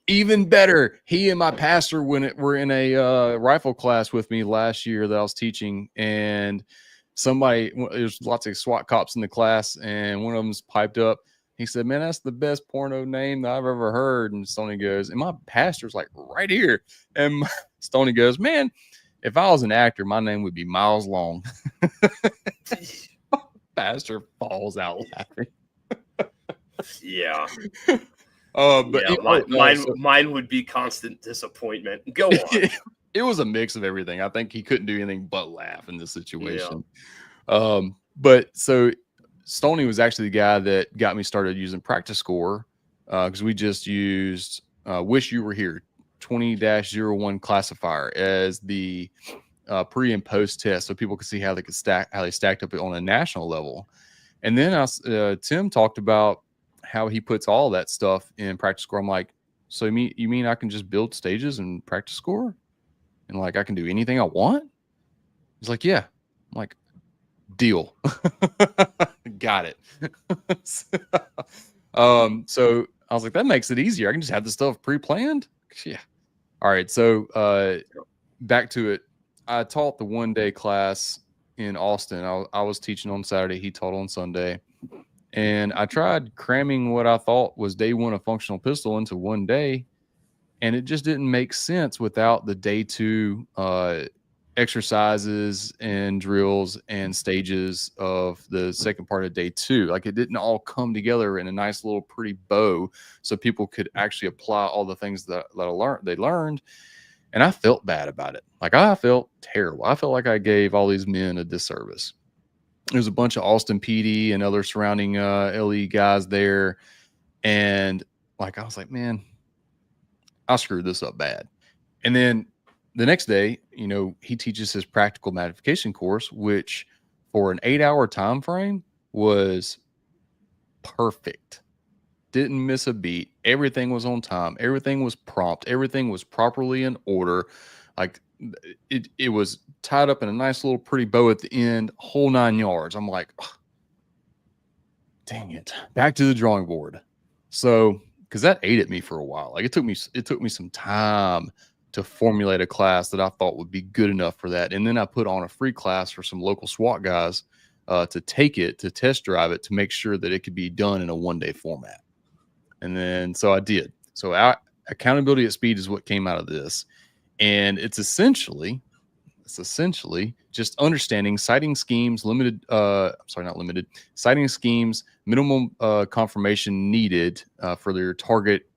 even better, he and my pastor were in a rifle class with me last year that I was teaching, and there's lots of SWAT cops in the class, and one of them's piped up. He said, man, that's the best porno name that I've ever heard. And Stoney goes, and my pastor's like right here. And Stoney goes, man, if I was an actor, my name would be Miles Long. Pastor falls out laughing. Yeah. But yeah, mine would be constant disappointment. Go on. It was a mix of everything. I think he couldn't do anything but laugh in this situation. Yeah. But so Stoney was actually the guy that got me started using Practice Score, because we just used Wish You Were Here 20-01 classifier as the pre and post test, so people could see how they stacked up on a national level. And then Tim talked about how he puts all that stuff in Practice Score. I'm like, so you mean I can just build stages in Practice Score, and like I can do anything I want? He's like, yeah. I'm like, deal. Got it. So I was like, that makes it easier. I can just have this stuff pre-planned. Yeah. All right. So back to it. I taught the 1-day class in Austin. I was teaching on Saturday. He taught on Sunday. And I tried cramming what I thought was day one of functional pistol into 1 day. And it just didn't make sense without the day 2 exercises and drills and stages of the second part of day 2. Like, it didn't all come together in a nice little pretty bow so people could actually apply all the things that they learned. And I felt bad about it. Like, I felt terrible. I felt like I gave all these men a disservice. There's a bunch of Austin PD and other surrounding LE guys there. And like, I was like, man, I screwed this up bad. And then the next day, he teaches his practical modification course, which for an 8-hour time frame was perfect. Didn't miss a beat. Everything was on time. Everything was prompt. Everything was properly in order. Like, it was tied up in a nice little pretty bow at the end, whole 9 yards. I'm like, oh, dang it. Back to the drawing board. So, because that ate at me for a while. Like, it took me some time to formulate a class that I thought would be good enough for that. And then I put on a free class for some local SWAT guys to take it, to test drive it, to make sure that it could be done in a 1-day format. And then, so I did. So accountability at speed is what came out of this. And it's essentially just understanding sighting schemes, sighting schemes, minimum confirmation needed for your target,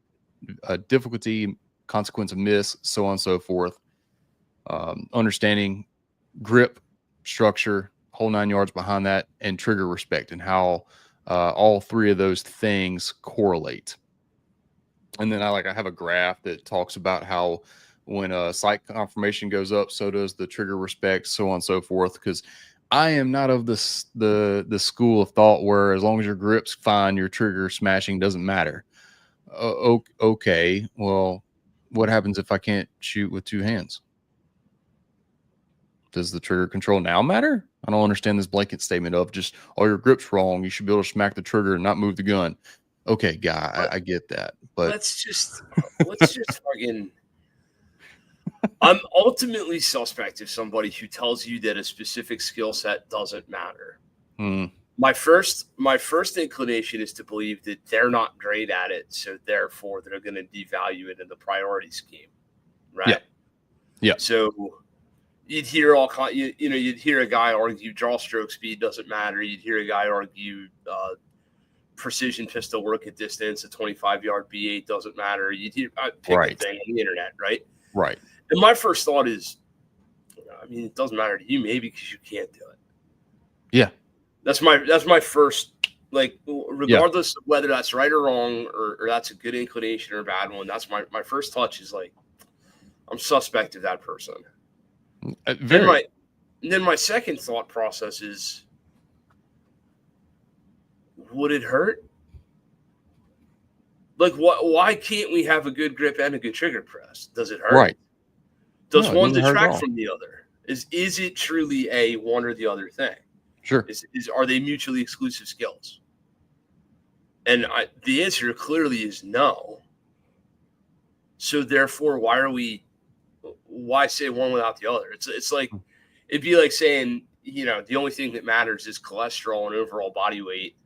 difficulty, consequence of miss, so on and so forth. Understanding grip, structure, whole 9 yards behind that, and trigger respect, and how all 3 of those things correlate. And then I have a graph that talks about how when a sight confirmation goes up, so does the trigger respect, so on and so forth. Because I am not of the school of thought where as long as your grip's fine, your trigger smashing doesn't matter. Okay, well, what happens if I can't shoot with 2 hands? Does the trigger control now matter? I don't understand this blanket statement of just, oh, your grip's wrong, you should be able to smack the trigger and not move the gun. Okay, guy, I get that, but let's just fucking. I'm ultimately suspect of somebody who tells you that a specific skill set doesn't matter. My first inclination is to believe that they're not great at it, so therefore they're going to devalue it in the priority scheme, right? Yeah. So you'd hear you'd hear a guy argue draw stroke speed doesn't matter. You'd hear a guy argue precision pistol work at distance, a 25-yard B8 doesn't matter. You'd hear pick a thing on the internet, right? Right. And my first thought is, it doesn't matter to you, maybe because you can't do it. Yeah. That's my first, regardless of whether that's right or wrong, or that's a good inclination or a bad one. That's my first touch is like, I'm suspect of that person. Then my second thought process is, would it hurt? Like, why can't we have a good grip and a good trigger press? Does it hurt? Right. Does one detract from the other? Is it truly a one or the other thing? Sure. Are they mutually exclusive skills? And the answer clearly is no. So therefore, why say one without the other? It's like, it'd be like saying, the only thing that matters is cholesterol and overall body weight.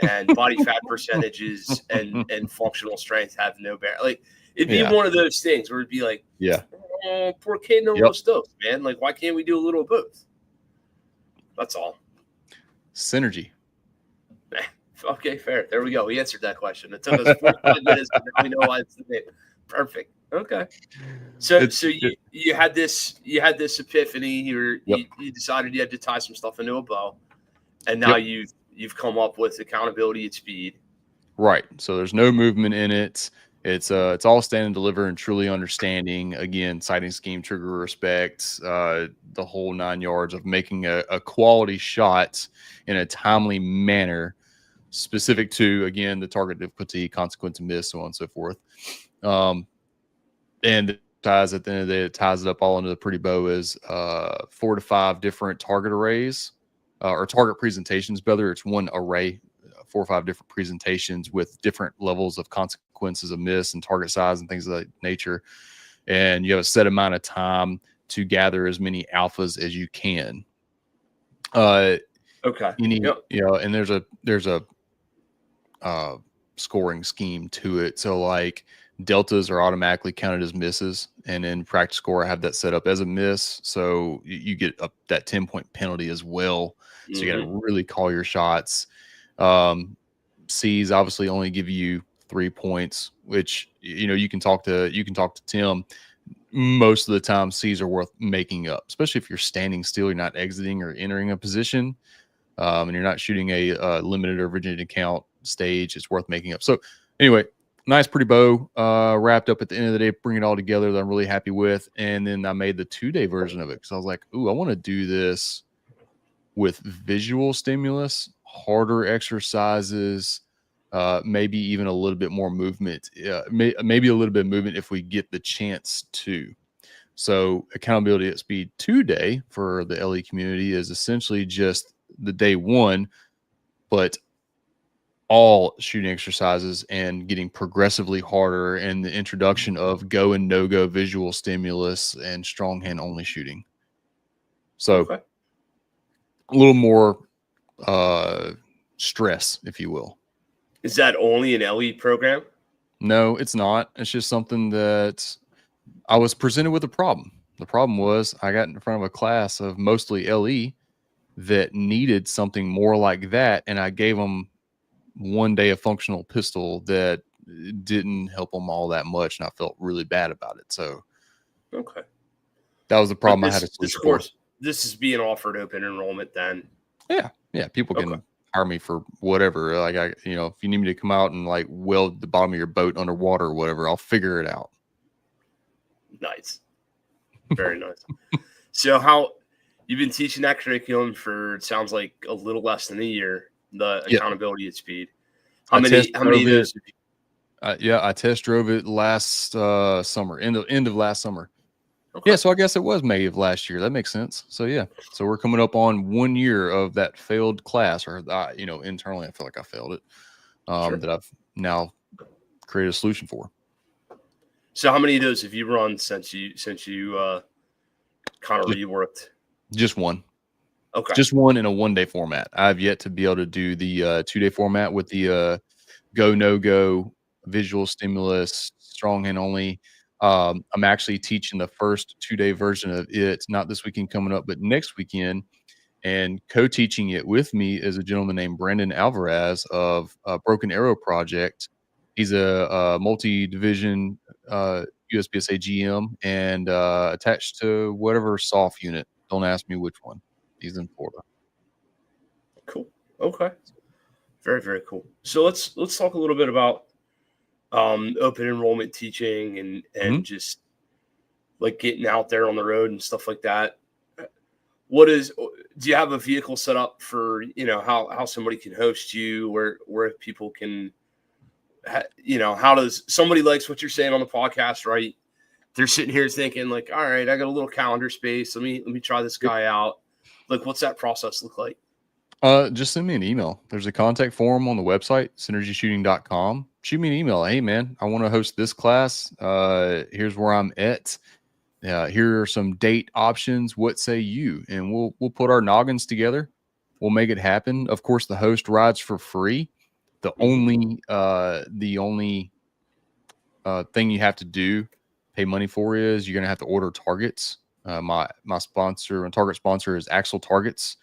and body fat percentages and functional strength have no bearing. Like it'd be Yeah. one of those things where it'd be like, Yeah. oh, poor kid, no Yep. los dos, man. Like, why can't we do a little of both? That's all. Synergy. Okay, fair. There we go. We answered that question. It took us 45 minutes, but now we know why it's the name. Perfect. Okay. So you had this epiphany. You decided you had to tie some stuff into a bow, and now you've come up with accountability at speed. Right. So there's no movement in it. It's all stand and deliver and truly understanding. Again, sighting scheme, trigger respect, the whole 9 yards of making a quality shot in a timely manner, specific to, again, the target difficulty, consequence of miss, so on and so forth. And it ties at the end of the day, it ties it up all into the pretty bow is 4 to 5 different target arrays or target presentations. Whether it's one array, 4 or 5 different presentations with different levels of consequences of miss and target size and things of that nature. And you have a set amount of time to gather as many alphas as you can. Okay. You need, and there's a scoring scheme to it. So like deltas are automatically counted as misses, and in practice score I have that set up as a miss, so you get up that 10-point penalty as well. So you got to really call your shots. C's obviously only give you 3 points, which you can talk to Tim. Most of the time C's are worth making up, especially if you're standing still, you're not exiting or entering a position, and you're not shooting a limited or originated count stage. It's worth making up. So anyway, nice pretty bow wrapped up at the end of the day, bring it all together that I'm really happy with. And then I made the 2-day version of it because I was like, ooh, I want to do this with visual stimulus, harder exercises, maybe even a little bit more movement, maybe a little bit of movement if we get the chance to. So accountability at speed 2-day for the LE community is essentially just the day one, but all shooting exercises and getting progressively harder, and the introduction of go and no-go visual stimulus and strong hand only shooting. So a little more stress, if you will. Is that only an LE program? No, it's not. It's just something that I was presented with a problem. The problem was I got in front of a class of mostly LE that needed something more like that, and I gave them 1 day of functional pistol that didn't help them all that much, and I felt really bad about it. So that was the problem. I had a solution for. This is being offered open enrollment then. Yeah, people can hire me for whatever. Like if you need me to come out and like weld the bottom of your boat underwater or whatever, I'll figure it out. Nice. Very nice. So how you've been teaching that curriculum for, it sounds like, a little less than a year, the accountability at speed. How many of those? I test drove it last summer, end of last summer. Yeah, so I guess it was May of last year. That makes sense. So yeah, so we're coming up on 1 year of that failed class, or internally I feel like I failed it. That I've now created a solution for. So how many of those have you run since you kind of reworked? Just one. Okay. Just one in a 1-day format. I've yet to be able to do the 2-day format with the go, no go, visual stimulus, strong hand only. I'm actually teaching the first 2-day version of it, not this weekend coming up, but next weekend. And co-teaching it with me is a gentleman named Brandon Alvarez of Broken Arrow Project. He's a multi-division USPSA GM and attached to whatever SOF unit. Don't ask me which one. He's in Florida. Cool. Okay. Very, very cool. So let's talk a little bit about open enrollment teaching and just like getting out there on the road and stuff like that. Do you have a vehicle set up for, how somebody can host you, where people can, how does somebody likes what you're saying on the podcast, right? They're sitting here thinking like, all right, I got a little calendar space. Let me try this guy out. Like, what's that process look like? Just send me an email. There's a contact form on the website, synergyshooting.com. Shoot me an email. Hey man, I want to host this class. Here's where I'm at. Here are some date options. What say you? And we'll put our noggins together we'll make it happen. Of course, the host rides for free. The only thing you have to do, pay money for, is you're gonna have to order targets. My target sponsor is Axel Targets.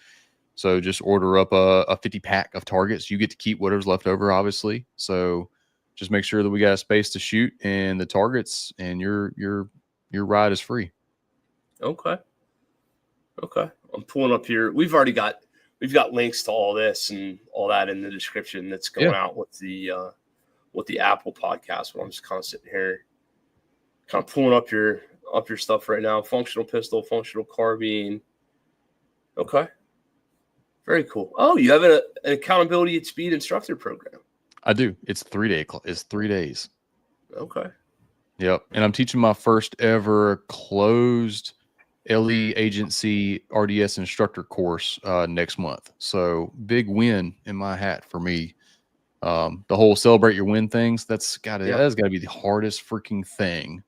So just order up a 50 pack of targets. You get to keep whatever's left over, obviously. So just make sure that we got a space to shoot and the targets, and your ride is free. Okay. I'm pulling up here. We've got links to all this and all that in the description that's going out with the Apple podcast. But I'm just kind of sitting here, kind of pulling up your stuff right now. Functional pistol, functional carbine. Okay. Very cool. Oh, you have an accountability at speed instructor program. I do. It's 3 day. It's 3 days. Okay. Yep. And I'm teaching my first ever closed LE agency RDS instructor course next month. So big win in my hat for me. The whole celebrate your win things, that's gotta be the hardest freaking thing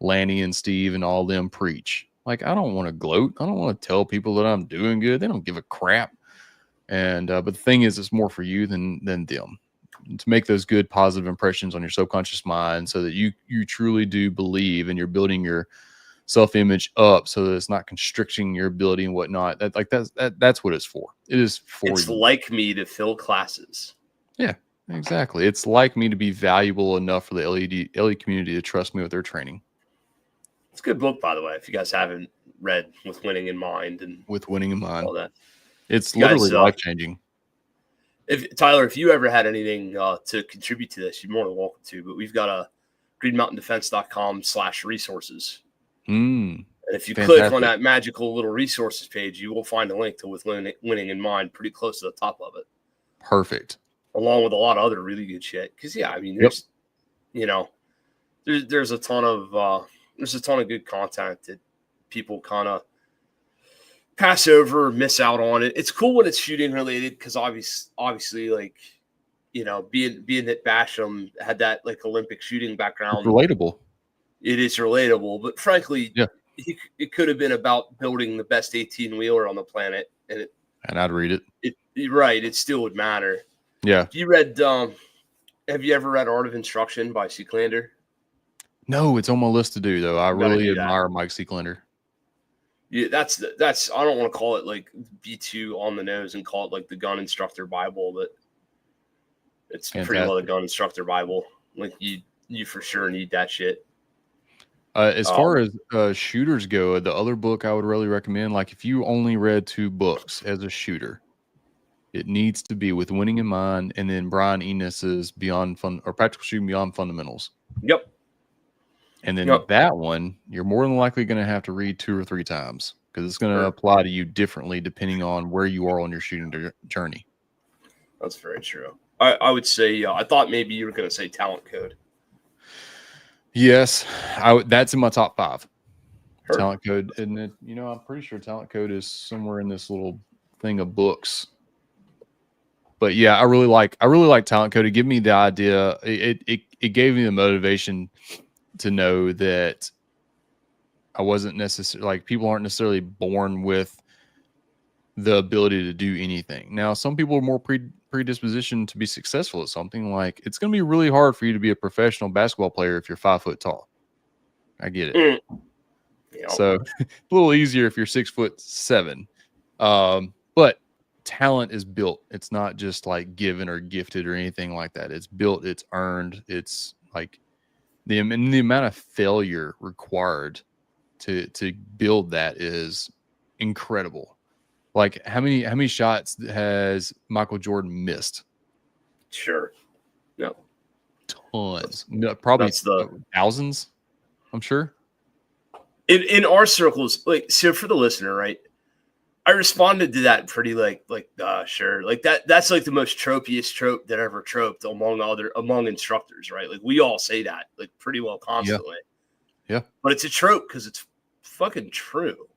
Lanny and Steve and all them preach. Like, I don't want to gloat. I don't want to tell people that I'm doing good. They don't give a crap. And but the thing is, it's more for you than them, to make those good positive impressions on your subconscious mind, so that you truly do believe, and you're building your self-image up so that it's not constricting your ability and whatnot. That's what it's for. It is for It's you. like me to fill classes. Yeah, exactly. It's like me to be valuable enough for the LED community to trust me with their training. It's a good book, by the way, if you guys haven't read With Winning in Mind and all that. It's literally life-changing. Tyler, if you ever had anything to contribute to this, you're more than welcome to. But we've got a greenmountaindefense.com/resources. And if you click on that magical little resources page, you will find a link to With Winning in Mind pretty close to the top of it. Perfect. Along with a lot of other really good shit. Because there's there's a ton of good content that people kind of pass over or miss out on. It's cool when it's shooting related, because obviously like, being that Basham had that like Olympic shooting background. It's relatable. It is relatable, but frankly, it could have been about building the best 18-wheeler on the planet, and I'd read it. It still would matter. Yeah. Have you ever read Art of Instruction by Sling'N? No, it's on my list to do, though. I really admire Mike Sling'N. Yeah, that's I don't want to call it like B2 on the nose and call it like the gun instructor Bible, but it's pretty well the gun instructor Bible. Like you for sure need that shit. As far as shooters go, the other book I would really recommend, like if you only read 2 books as a shooter, it needs to be With Winning in Mind, and then Brian Enos's Practical Shooting Beyond Fundamentals. Yep. And then that one, you're more than likely going to have to read 2 or 3 times, because it's going to apply to you differently depending on where you are on your shooting journey. That's very true. I would say, I thought maybe you were going to say Talent Code. Yes, that's in my top 5. Talent Code, and I'm pretty sure Talent Code is somewhere in this little thing of books. But yeah, I really like Talent Code. It gave me the idea. It gave me the motivation to know that I wasn't necessarily, like, people aren't necessarily born with the ability to do anything. Now, some people are more predispositioned to be successful at something. Like, it's going to be really hard for you to be a professional basketball player if you're 5 foot tall. I get it. So a little easier if you're 6'7". But talent is built. It's not just like given or gifted or anything like that. It's built. It's earned. It's like the amount of failure required to build that is incredible. Like, how many shots has Michael Jordan missed? Sure. No. Tons. No, probably thousands, I'm sure. In our circles, like, so for the listener, right? I responded to that pretty sure. Like that's like the most tropiest trope that ever troped among instructors, right? Like, we all say that like pretty well constantly. Yeah. But it's a trope because it's fucking true.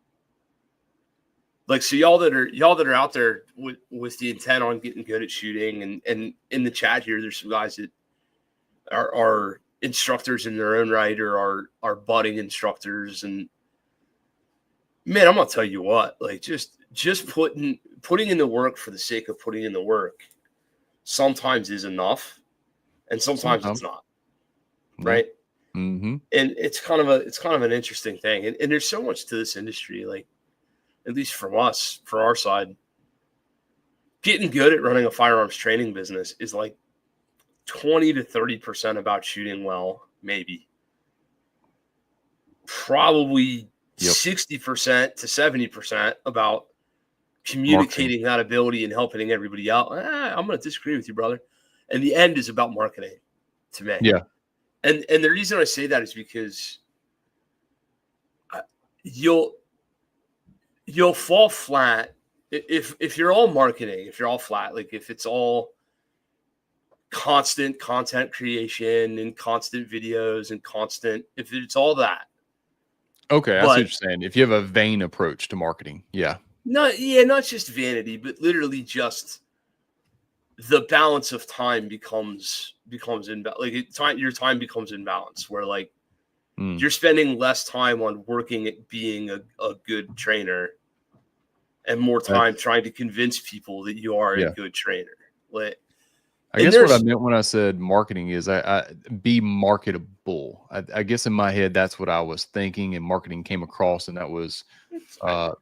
Like, so y'all that are out there with the intent on getting good at shooting, and in the chat here, there's some guys that are instructors in their own right, or are budding instructors, and man, I'm gonna tell you what, like, just just putting in the work for the sake of putting in the work sometimes is enough, and sometimes it's not. Right? Mm-hmm. And it's kind of an interesting thing. And there's so much to this industry, like, at least from us, for our side, getting good at running a firearms training business is like 20 to 30% about shooting well, maybe. Probably 60% to 70% about communicating that ability and helping everybody out. I'm going to disagree with you, brother. And the end is about marketing to me. Yeah. And the reason I say that is because you'll fall flat if you're all marketing, if you're all flat, like if it's all constant content creation and constant videos and if it's all that. Okay, I see what you're saying. If you have a vain approach to marketing, not just vanity, but literally just the balance of time becomes your time becomes imbalanced, where like you're spending less time on working at being a good trainer and more time trying to convince people that you are a good trainer. Like, I guess what I meant when I said marketing is I be marketable. I guess in my head, that's what I was thinking, and marketing came across, and that was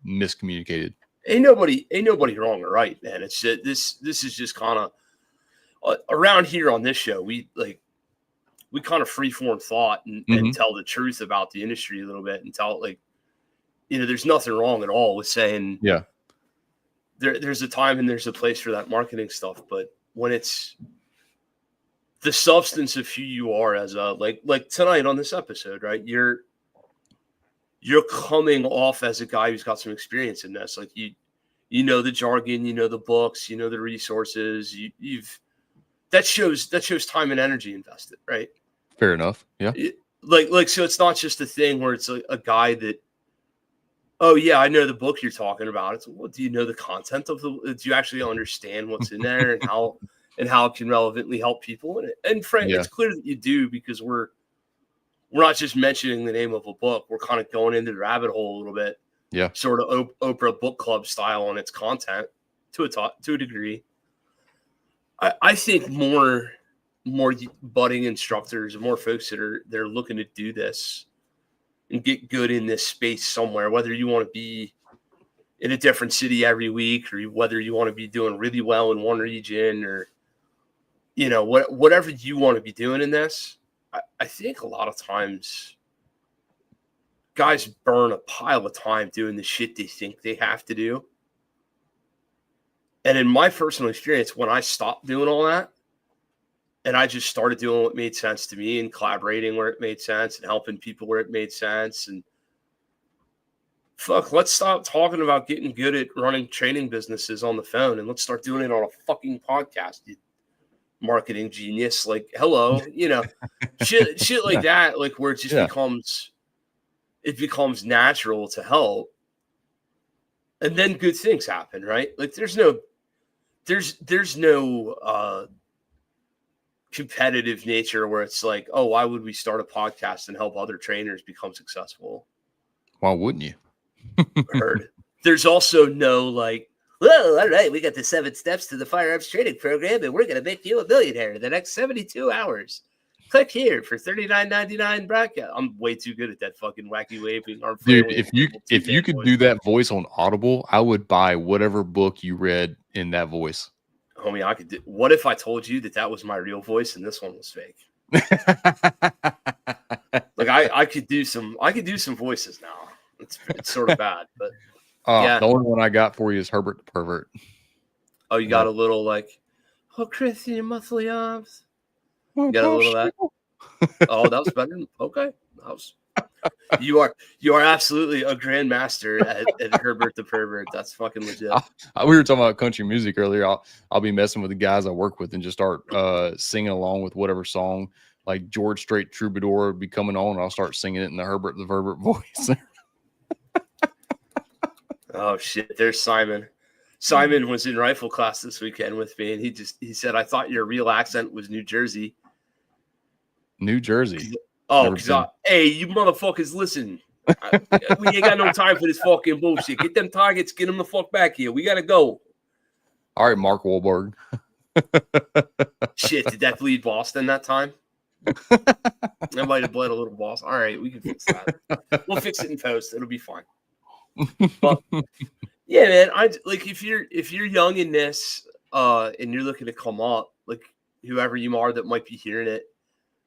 miscommunicated. Ain't nobody wrong or right, man. It's this is just kind of around here on this show. We kind of freeform thought and tell the truth about the industry a little bit, and tell, like, there's nothing wrong at all with saying there's a time and there's a place for that marketing stuff, but when it's the substance of who you are as a like tonight on this episode, right? You're coming off as a guy who's got some experience in this. Like you know the jargon, the books, the resources. That shows time and energy invested, right? Fair enough. Yeah. So it's not just a thing where it's a guy that, oh yeah, I know the book you're talking about. It's, well, do you know the content of do you actually understand what's in there and how it can relevantly help people? And Frank, it's clear that you do, because we're not just mentioning the name of a book. We're kind of going into the rabbit hole a little bit. Yeah. Sort of Oprah book club style on its content to a degree. I think more budding instructors, more folks they're looking to do this and get good in this space somewhere, whether you want to be in a different city every week, or whether you want to be doing really well in one region, or, whatever you want to be doing in this. I think a lot of times guys burn a pile of time doing the shit they think they have to do. And in my personal experience, when I stopped doing all that, and I just started doing what made sense to me and collaborating where it made sense and helping people where it made sense. And let's stop talking about getting good at running training businesses on the phone, and let's start doing it on a fucking podcast, you marketing genius. Like, hello, shit like that, like where it just becomes natural to help. And then good things happen, right? Like there's no competitive nature where it's like, oh, why would we start a podcast and help other trainers become successful? Why wouldn't you? Heard. There's also no like, well, all right, we got the 7 steps to the firearms training program, and we're going to make you a millionaire in the next 72 hours. Click here for $39.99 broadcast. I'm way too good at that fucking wacky waving. Dude, if you could do that voice on Audible, I would buy whatever book you read in that voice. Homie, I could do. What if I told you that was my real voice and this one was fake? Like I could do some voices now. It's sort of bad, but the only one I got for you is Herbert the Pervert. Oh, you got a little like, oh, Chris, your muscly arms. You got a little of that. Oh, that was better. Okay, that was. You are absolutely a grandmaster at Herbert the Pervert. That's fucking legit. We were talking about country music earlier. I'll be messing with the guys I work with and just start singing along with whatever song, like George Strait Troubadour would be coming on, and I'll start singing it in the Herbert the Pervert voice. Oh shit! There's Simon. Simon was in rifle class this weekend with me, and he said, "I thought your real accent was New Jersey." New Jersey. Oh, hey, you motherfuckers, listen. We ain't got no time for this fucking bullshit. Get them targets, get them the fuck back here. We gotta go. All right, Mark Wahlberg. Shit, did that bleed Boston that time? That might have bled a little Boston. All right, we can fix that. We'll fix it in post. It'll be fine. But yeah, man, I like if you're young in this, and you're looking to come up, like whoever you are that might be hearing it.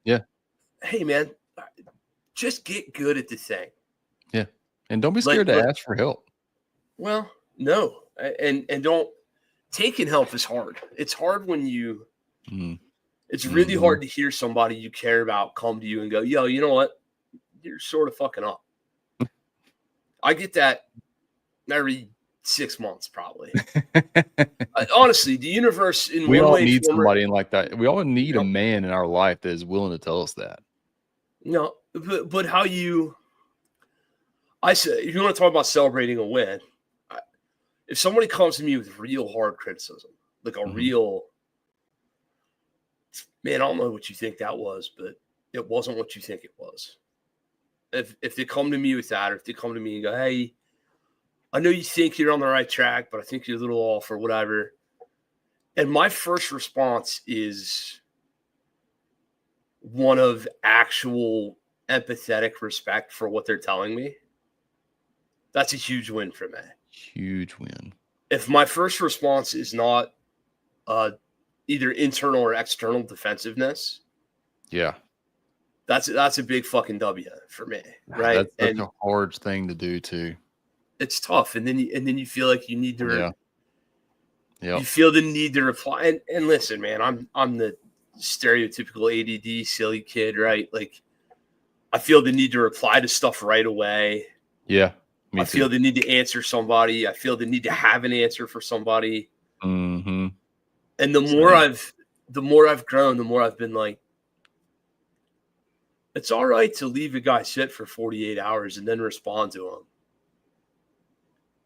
Yeah. Hey, man, just get good at the thing. Yeah, and don't be scared to ask for help. Well, no, and don't. Taking help is hard. It's hard when you. It's really hard to hear somebody you care about come to you and go, "Yo, you know what? You're sort of fucking up." I get that every 6 months, probably. Honestly, the universe in we one all way need somebody in like that. We all need a man in our life that is willing to tell us that. No, but how you? I said, if you want to talk about celebrating a win, if somebody comes to me with real hard criticism, like a real, man, I don't know what you think that was, but it wasn't what you think it was. If they come to me with that, or if they come to me and go, hey, I know you think you're on the right track, but I think you're a little off or whatever. And my first response is one of actual empathetic respect for what they're telling me. That's a huge win for me. Huge win. If my first response is not either internal or external defensiveness, yeah, that's a big fucking W for me, right? That's a hard thing to do too. It's tough, and then you feel like you need to, you feel the need to reply. And listen, man, I'm the stereotypical ADD silly kid, right? Like, I feel the need to reply to stuff right away. Yeah. I feel the need to answer somebody. I feel the need to have an answer for somebody. Mm-hmm. And the more I've grown, the more I've been like, it's all right to leave a guy sit for 48 hours and then respond to him.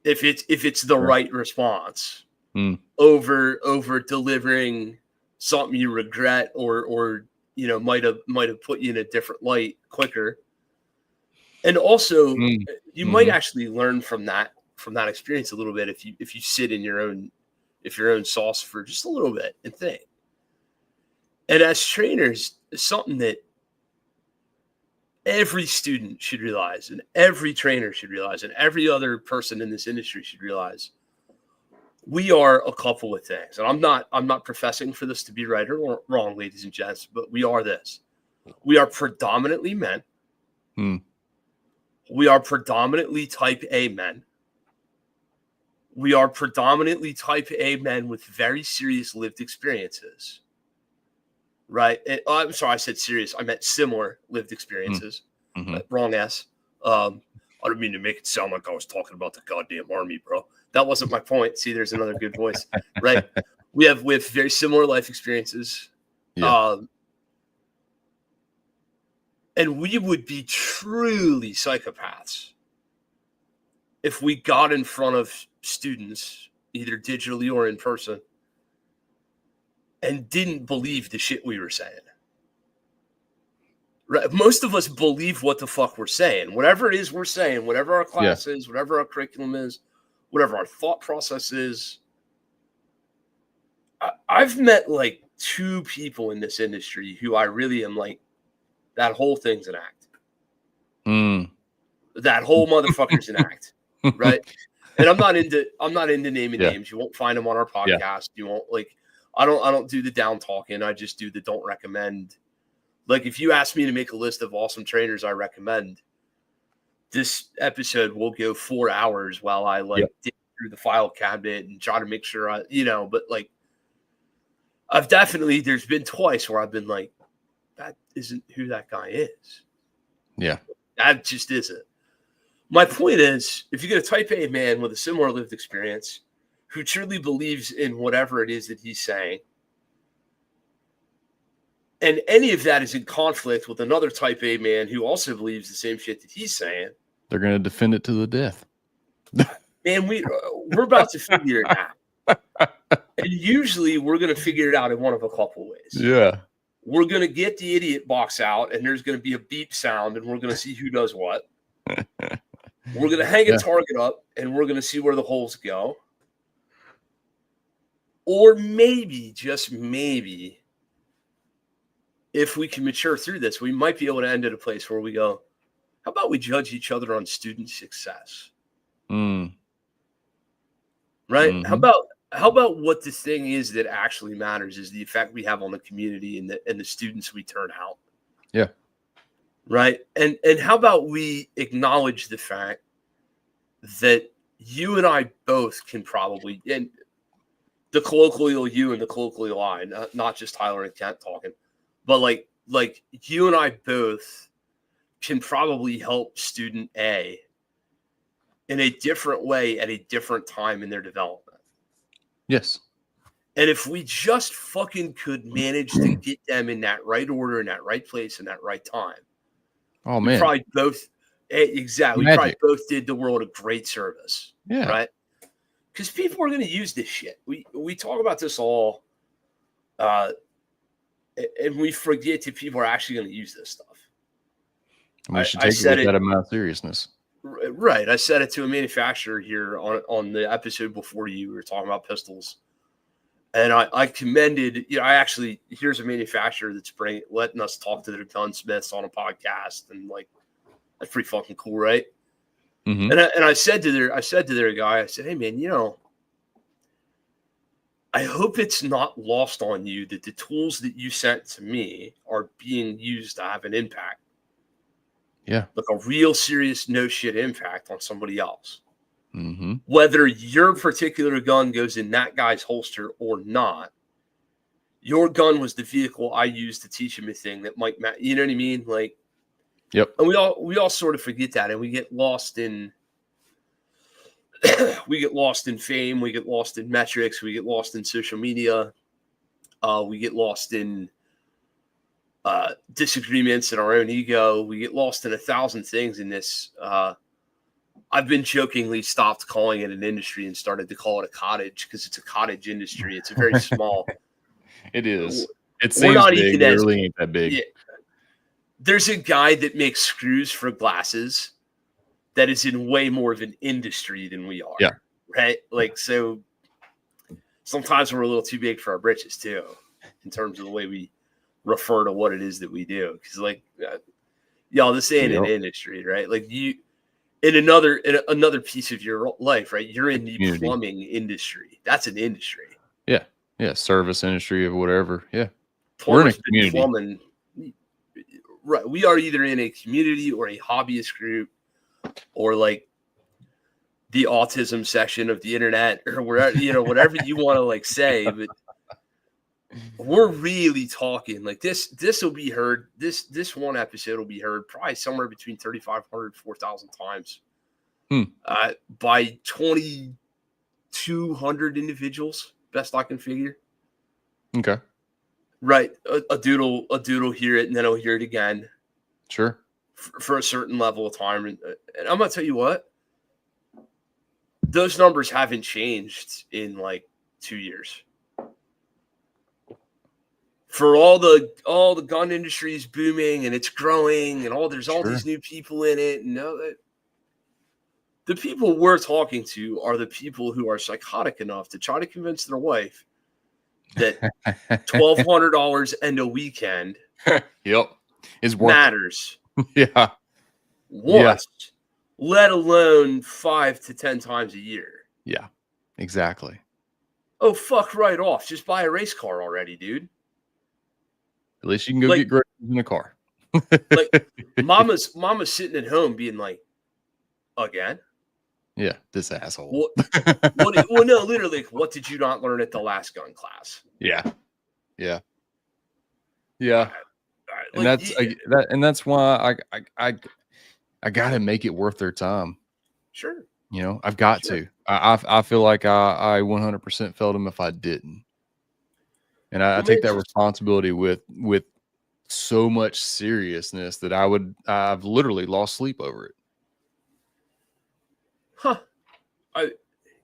If it's the right response over delivering something you regret or you know might have put you in a different light quicker. And also, you might actually learn from that experience a little bit if you sit in your own sauce for just a little bit and think. And as trainers, it's something that every student should realize, and every trainer should realize, and every other person in this industry should realize. We are a couple of things, and I'm not professing for this to be right or wrong, ladies and gents, but we are this. We are predominantly men. We are predominantly type A men. We are predominantly type A men with very serious lived experiences. Right? And, I'm sorry, I said serious. I meant similar lived experiences. Wrong S. I don't mean to make it sound like I was talking about the goddamn army, bro. That wasn't my point. See, there's another good voice. Right? We have very similar life experiences. Yeah. And we would be truly psychopaths if we got in front of students, either digitally or in person, and didn't believe the shit we were saying. Right? Most of us believe what the fuck we're saying. Whatever it is we're saying, whatever our class is, whatever our curriculum is, whatever our thought process is. I've met like 2 people in this industry who I really am like, that whole thing's an act. That whole motherfucker's an act, right? And I'm not into naming names. You won't find them on our podcast. You won't I don't do the down talking. I just do the don't recommend. Like, if you ask me to make a list of awesome trainers I recommend, this episode will go 4 hours while I dig through the file cabinet and try to make sure but like, there's been twice where I've been like, that isn't who that guy is. Yeah. That just isn't. My point is, if you get a type A man with a similar lived experience who truly believes in whatever it is that he's saying, and any of that is in conflict with another type A man who also believes the same shit that he's saying, they're going to defend it to the death. Man, we're about to figure it out. And usually we're going to figure it out in one of a couple ways. Yeah. We're going to get the idiot box out, and there's going to be a beep sound, and we're going to see who does what. We're going to hang Yeah. a target up and we're going to see where the holes go. Or maybe, just maybe, if we can mature through this, we might be able to end at a place where we go, how about we judge each other on student success? Mm. Right? Mhm. How about what the thing is that actually matters is the effect we have on the community and the students we turn out. Yeah. Right? And how about we acknowledge the fact that you and I both can probably, and the colloquial you and the colloquial I, not just Tyler and Kent talking, but like you and I both can probably help student A in a different way at a different time in their development. Yes. And if we just fucking could manage to get them in that right order, in that right place, in that right time, Oh we man. probably both, exactly, we probably both did the world a great service. Yeah. Right? Because people are going to use this shit. We talk about this all, and we forget that people are actually going to use this stuff. And we should take it with that amount of seriousness. Right. I said it to a manufacturer here on the episode before you. We were talking about pistols. And I commended, here's a manufacturer that's letting us talk to their gunsmiths on a podcast. And like, that's pretty fucking cool, right? Mm-hmm. And I said to their guy, I said, hey man, I hope it's not lost on you that the tools that you sent to me are being used to have an impact. Yeah. Like a real serious no shit impact on somebody else. Mm-hmm. Whether your particular gun goes in that guy's holster or not, your gun was the vehicle I used to teach him a thing that might matter. You know what I mean? Like, yep. And we all sort of forget that, and we get lost in fame, we get lost in metrics, we get lost in social media, we get lost in disagreements and our own ego. We get lost in 1,000 things in this. I've been jokingly stopped calling it an industry and started to call it a cottage because it's a cottage industry. It's a very small. It is. It We're seems not big. even It as- really ain't that big. Yeah. There's a guy that makes screws for glasses that is in way more of an industry than we are. Yeah. Right. Like, so sometimes we're a little too big for our britches too, in terms of the way we refer to what it is that we do. Cause like, y'all, this ain't an industry, right? Like you, in another piece of your life, right? You're in the community. plumbing industry. That's an industry. Yeah. Yeah. Service industry of whatever. Yeah. We're in a community. Plumbing. Right. We are either in a community or a hobbyist group or like the autism section of the internet or wherever, whatever you want to like say, but we're really talking like this will be heard. This one episode will be heard probably somewhere between 3,500, 4,000 times by 2,200 individuals. Best I can figure. Okay. Right. A dude will hear it and then he'll hear it again. Sure. For a certain level of time. And I'm going to tell you what, those numbers haven't changed in like 2 years. For all the gun industry is booming and it's growing and there's all these new people in it. And the people we're talking to are the people who are psychotic enough to try to convince their wife that $1,200 and a weekend yep is worth matters. Yeah. Once, let alone 5 to 10 times a year. Yeah, exactly. Oh, fuck right off. Just buy a race car already, dude. At least you can go get groceries in a car. Like mama's sitting at home being like, again? Yeah, this asshole. Well, no, literally, what did you not learn at the last gun class? Yeah. Yeah. Yeah. And Like, that's why I gotta make it worth their time. Sure. I've got to. I feel like I 100% felt them if I didn't. And I take that responsibility with so much seriousness that I've literally lost sleep over it. Huh.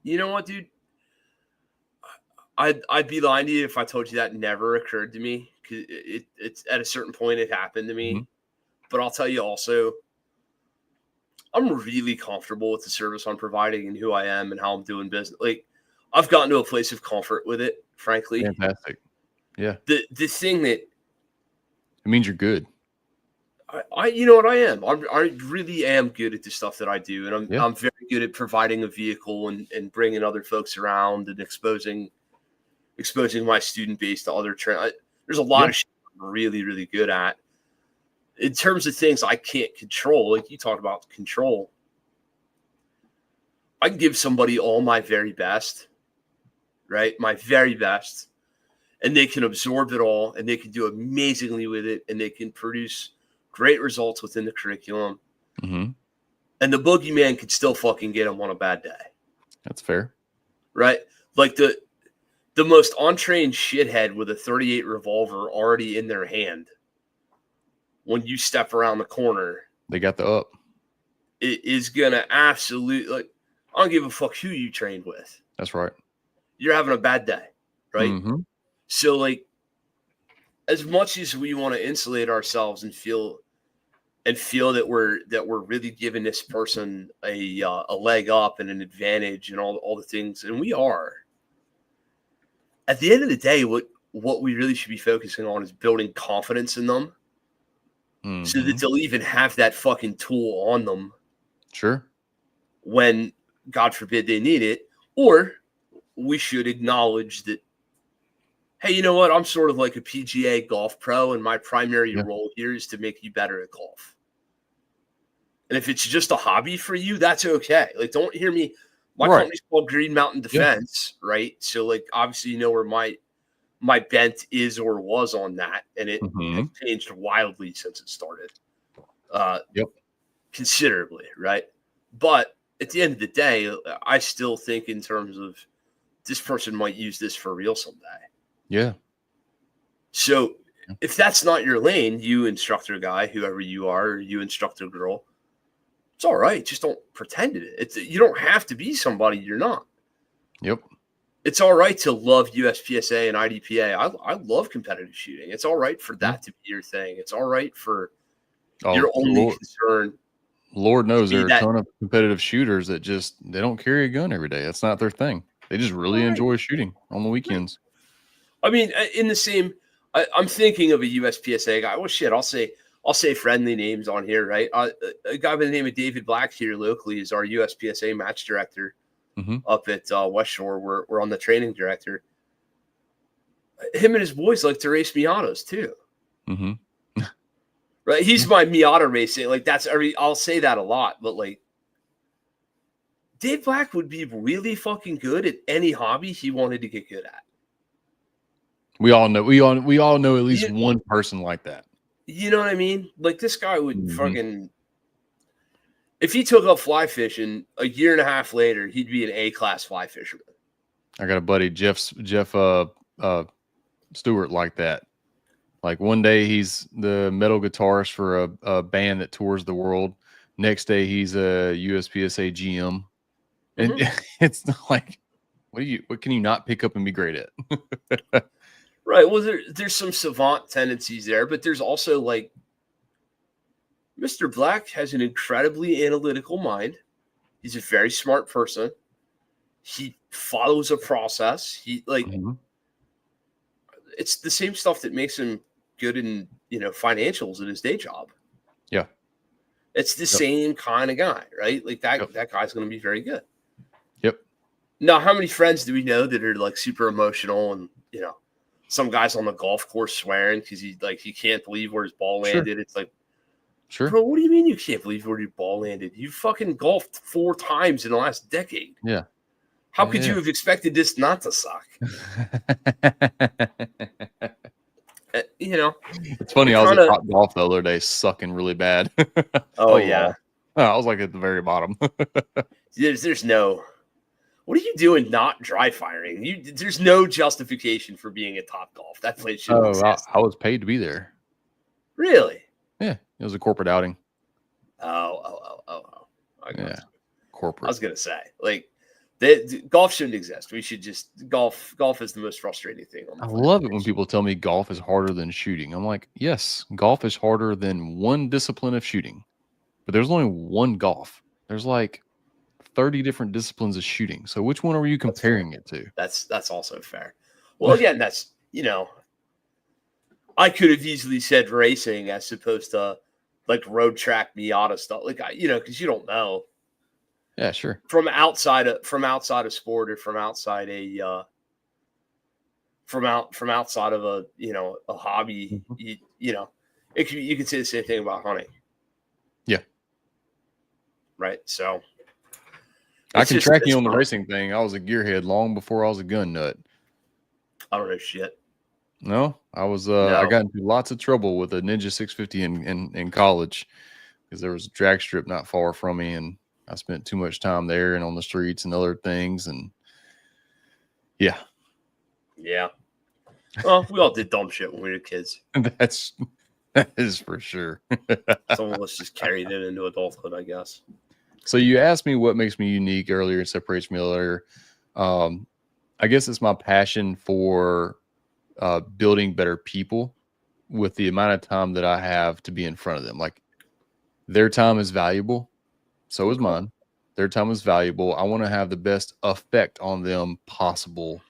You know what, dude? I'd be lying to you if I told you that never occurred to me. Because it's at a certain point it happened to me. Mm-hmm. But I'll tell you also, I'm really comfortable with the service I'm providing and who I am and how I'm doing business. Like, I've gotten to a place of comfort with it, frankly. Fantastic. Yeah. The thing that It means you're good. you know what I am. I really am good at the stuff that I do, and Yeah. I'm very good at providing a vehicle and bringing other folks around and exposing my student base to other there's a lot of shit I'm really, really good at. In terms of things I can't control, like you talk about control, I can give somebody all my very best, right? My very best, and they can absorb it all, and they can do amazingly with it, and they can produce great results within the curriculum. Mm-hmm. And the boogeyman could still fucking get them on a bad day. That's fair. Right? Like the most untrained shithead with a 38 revolver already in their hand, when you step around the corner, they got the up. It is going to absolutely, like, I don't give a fuck who you trained with. That's right. You're having a bad day, right? Mm-hmm. So, like, as much as we want to insulate ourselves and feel that we're really giving this person a leg up and an advantage and all the things, and we are. At the end of the day, what we really should be focusing on is building confidence in them, so that they'll even have that fucking tool on them. Sure. When, God forbid, they need it. Or we should acknowledge that, hey, you know what? I'm sort of like a PGA golf pro, and my primary role here is to make you better at golf. And if it's just a hobby for you, that's okay. Like, don't hear me. My company's called Green Mountain Defense, right? So, like, obviously, you know where my bent is or was on that, and it has changed wildly since it started. Considerably, right? But at the end of the day, I still think in terms of this person might use this for real someday. Yeah. So if that's not your lane, you instructor guy, whoever you are, or you instructor girl, it's all right. Just don't pretend it. You don't have to be somebody you're not. Yep. It's all right to love USPSA and IDPA. I love competitive shooting. It's all right for that to be your thing. It's all right for your only concern. Lord knows there are a ton of competitive shooters that they don't carry a gun every day. That's not their thing. They just really enjoy shooting on the weekends. I mean, in the same, I'm thinking of a USPSA guy. Well, shit, I'll say friendly names on here, right? A guy by the name of David Black here locally is our USPSA match director up at West Shore. We're on the training director. Him and his boys like to race Miatas too. Mm-hmm. Right? He's my Miata racing. Like, I'll say that a lot, but like, Dave Black would be really fucking good at any hobby he wanted to get good at. We all know at least one person like that. You know what I mean? Like, this guy would fucking, if he took up fly fishing a year and a half later, he'd be an A-class fly fisherman. I got a buddy, Jeff Stewart, like that. Like, one day he's the metal guitarist for a band that tours the world. Next day he's a USPSA GM. And it's like, what can you not pick up and be great at? Right. Well, there's some savant tendencies there, but there's also, like, Mr. Black has an incredibly analytical mind. He's a very smart person. He follows a process. He it's the same stuff that makes him good in, financials in his day job. Yeah. It's the same kind of guy, right? Like that guy's going to be very good. Yep. Now, how many friends do we know that are like super emotional and, some guy's on the golf course swearing because he can't believe where his ball landed. It's like, bro, what do you mean you can't believe where your ball landed? You fucking golfed 4 times in the last decade. Yeah. How could you have expected this not to suck? It's funny. I was at Top Golf the other day, sucking really bad. Oh yeah. I was like at the very bottom. There's no. What are you doing? Not dry firing? There's no justification for being at Top Golf. That place shouldn't exist. I was paid to be there. Really? Yeah, it was a corporate outing. Oh. Corporate. I was gonna say, like, golf shouldn't exist. We should just golf is the most frustrating thing. I love it when people tell me golf is harder than shooting. I'm like, yes, golf is harder than one discipline of shooting, but there's only one golf. There's like 30 different disciplines of shooting. So which one are you comparing it to? That's also fair. Well, again, that's, I could have easily said racing as opposed to like road track Miata stuff. Like, because you don't know. Yeah, sure. From outside of sport, or from outside of a a hobby, you could say the same thing about hunting. Yeah. Right. So I can track you on the racing thing. I was a gearhead long before I was a gun nut. I don't know shit. No, I was. No. I got into lots of trouble with a Ninja 650 in college because there was a drag strip not far from me, and I spent too much time there and on the streets and other things. And yeah. Well, we all did dumb shit when we were kids. That is for sure. Some of us just carried it into adulthood, I guess. So you asked me what makes me unique earlier and separates me earlier. I guess it's my passion for building better people with the amount of time that I have to be in front of them. Like, their time is valuable. So is mine. Their time is valuable. I want to have the best effect on them possible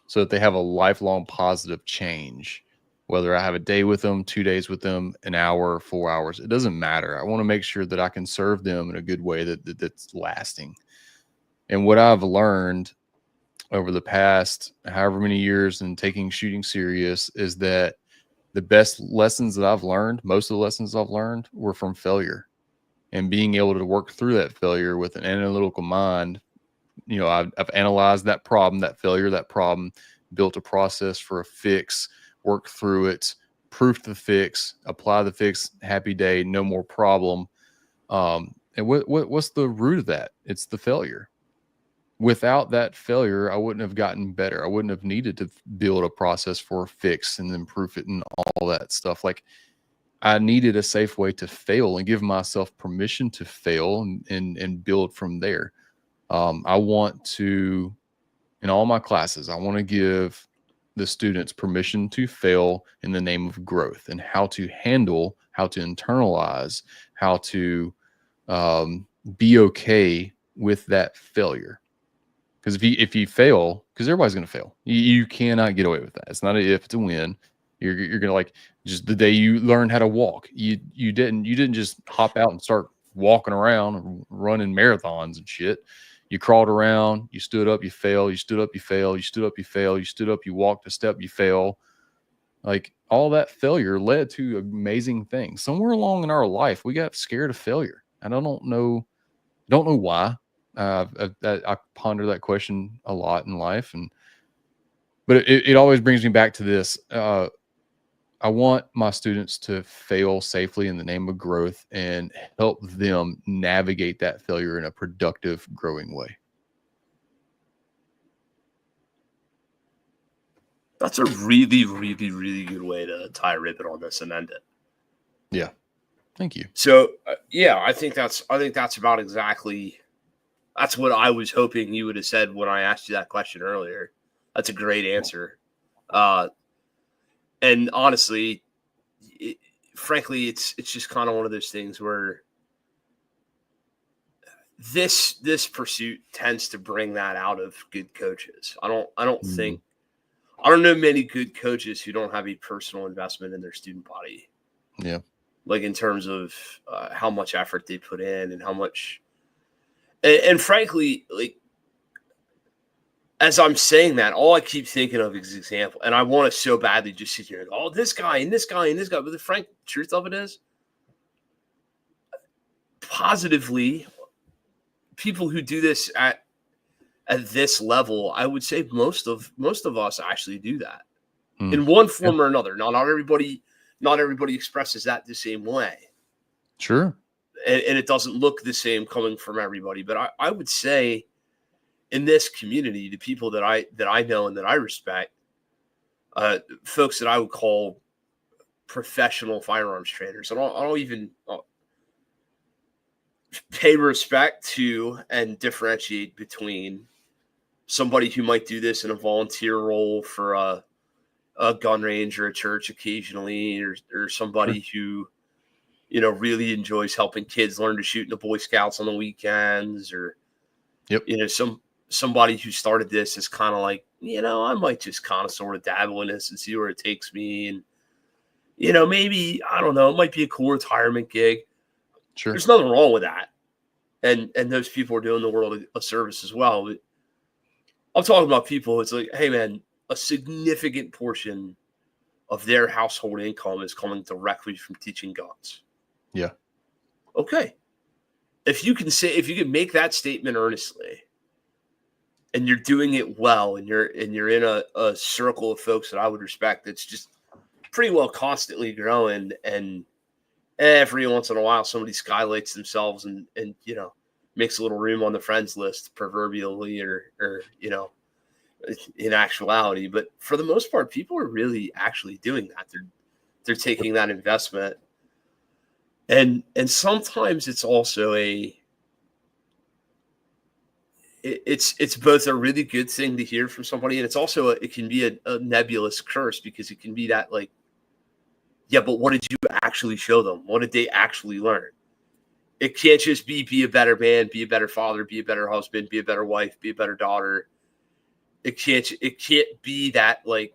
so that they have a lifelong positive change. Whether I have a day with them, 2 days with them, an hour, 4 hours, it doesn't matter. I want to make sure that I can serve them in a good way that's lasting. And what I've learned over the past however many years and taking shooting serious is that the best lessons that I've learned, most of the lessons I've learned, were from failure, and being able to work through that failure with an analytical mind. I've analyzed that problem, that failure, that problem, built a process for a fix, worked through it, proofed the fix, apply the fix, happy day, no more problem. And what's the root of that? It's the failure. Without that failure, I wouldn't have gotten better. I wouldn't have needed to build a process for a fix and then proof it and all that stuff. Like, I needed a safe way to fail and give myself permission to fail and build from there. I want to, in all my classes, I want to give the students permission to fail in the name of growth, and how to handle, how to internalize, how to be okay with that failure. Because if you fail, because everybody's going to fail, you cannot get away with that. It's not a if, it's a win. You're going to, like, just the day you learned how to walk, you didn't just hop out and start walking around and running marathons and shit. You crawled around, you stood up, you fail, you stood up, you fail, you stood up, you fail, you stood up, you walked a step, you fail. Like, all that failure led to amazing things. Somewhere along in our life, we got scared of failure, and I don't know why. I ponder that question a lot in life, but it always brings me back to this. I want my students to fail safely in the name of growth and help them navigate that failure in a productive, growing way. That's a really, really, really good way to tie a ribbon on this and end it. Yeah. Thank you. So, I think that's about exactly. That's what I was hoping you would have said when I asked you that question earlier. That's a great answer. And honestly, frankly, it's just kind of one of those things where this pursuit tends to bring that out of good coaches. I don't think, I don't know many good coaches who don't have a personal investment in their student body. Yeah. Like, in terms of how much effort they put in and how much, and frankly, like, as I'm saying that, all I keep thinking of is example, and I want to so badly just sit here and go, oh, this guy and this guy and this guy. But the frank truth of it is, positively, people who do this at this level, I would say most of us actually do that in one form or another. Not everybody expresses that the same way. Sure. And it doesn't look the same coming from everybody. But I would say, in this community, the people that I know and that I respect, folks that I would call professional firearms trainers, I don't even pay respect to and differentiate between somebody who might do this in a volunteer role for a gun range or a church occasionally, or somebody who really enjoys helping kids learn to shoot in the Boy Scouts on the weekends, or, Yep. Somebody who started this is kind of like, I might just kind of sort of dabble in this and see where it takes me. And, maybe, I don't know, it might be a cool retirement gig. Sure. There's nothing wrong with that. And those people are doing the world a service as well. But I'm talking about people, it's like, hey, man, a significant portion of their household income is coming directly from teaching guns. Yeah. Okay. If you can make that statement earnestly, and you're doing it well, and you're in a circle of folks that I would respect, that's just pretty well constantly growing, and every once in a while somebody skylights themselves and makes a little room on the friends list, proverbially, or in actuality. But for the most part, people are really actually doing that. They're taking that investment. And sometimes it's also it's both a really good thing to hear from somebody, and it's also it can be a nebulous curse, because it can be that, like, yeah, but what did you actually show them? What did they actually learn? It can't just be a better man, be a better father, be a better husband, be a better wife, be a better daughter. It can't be that, like,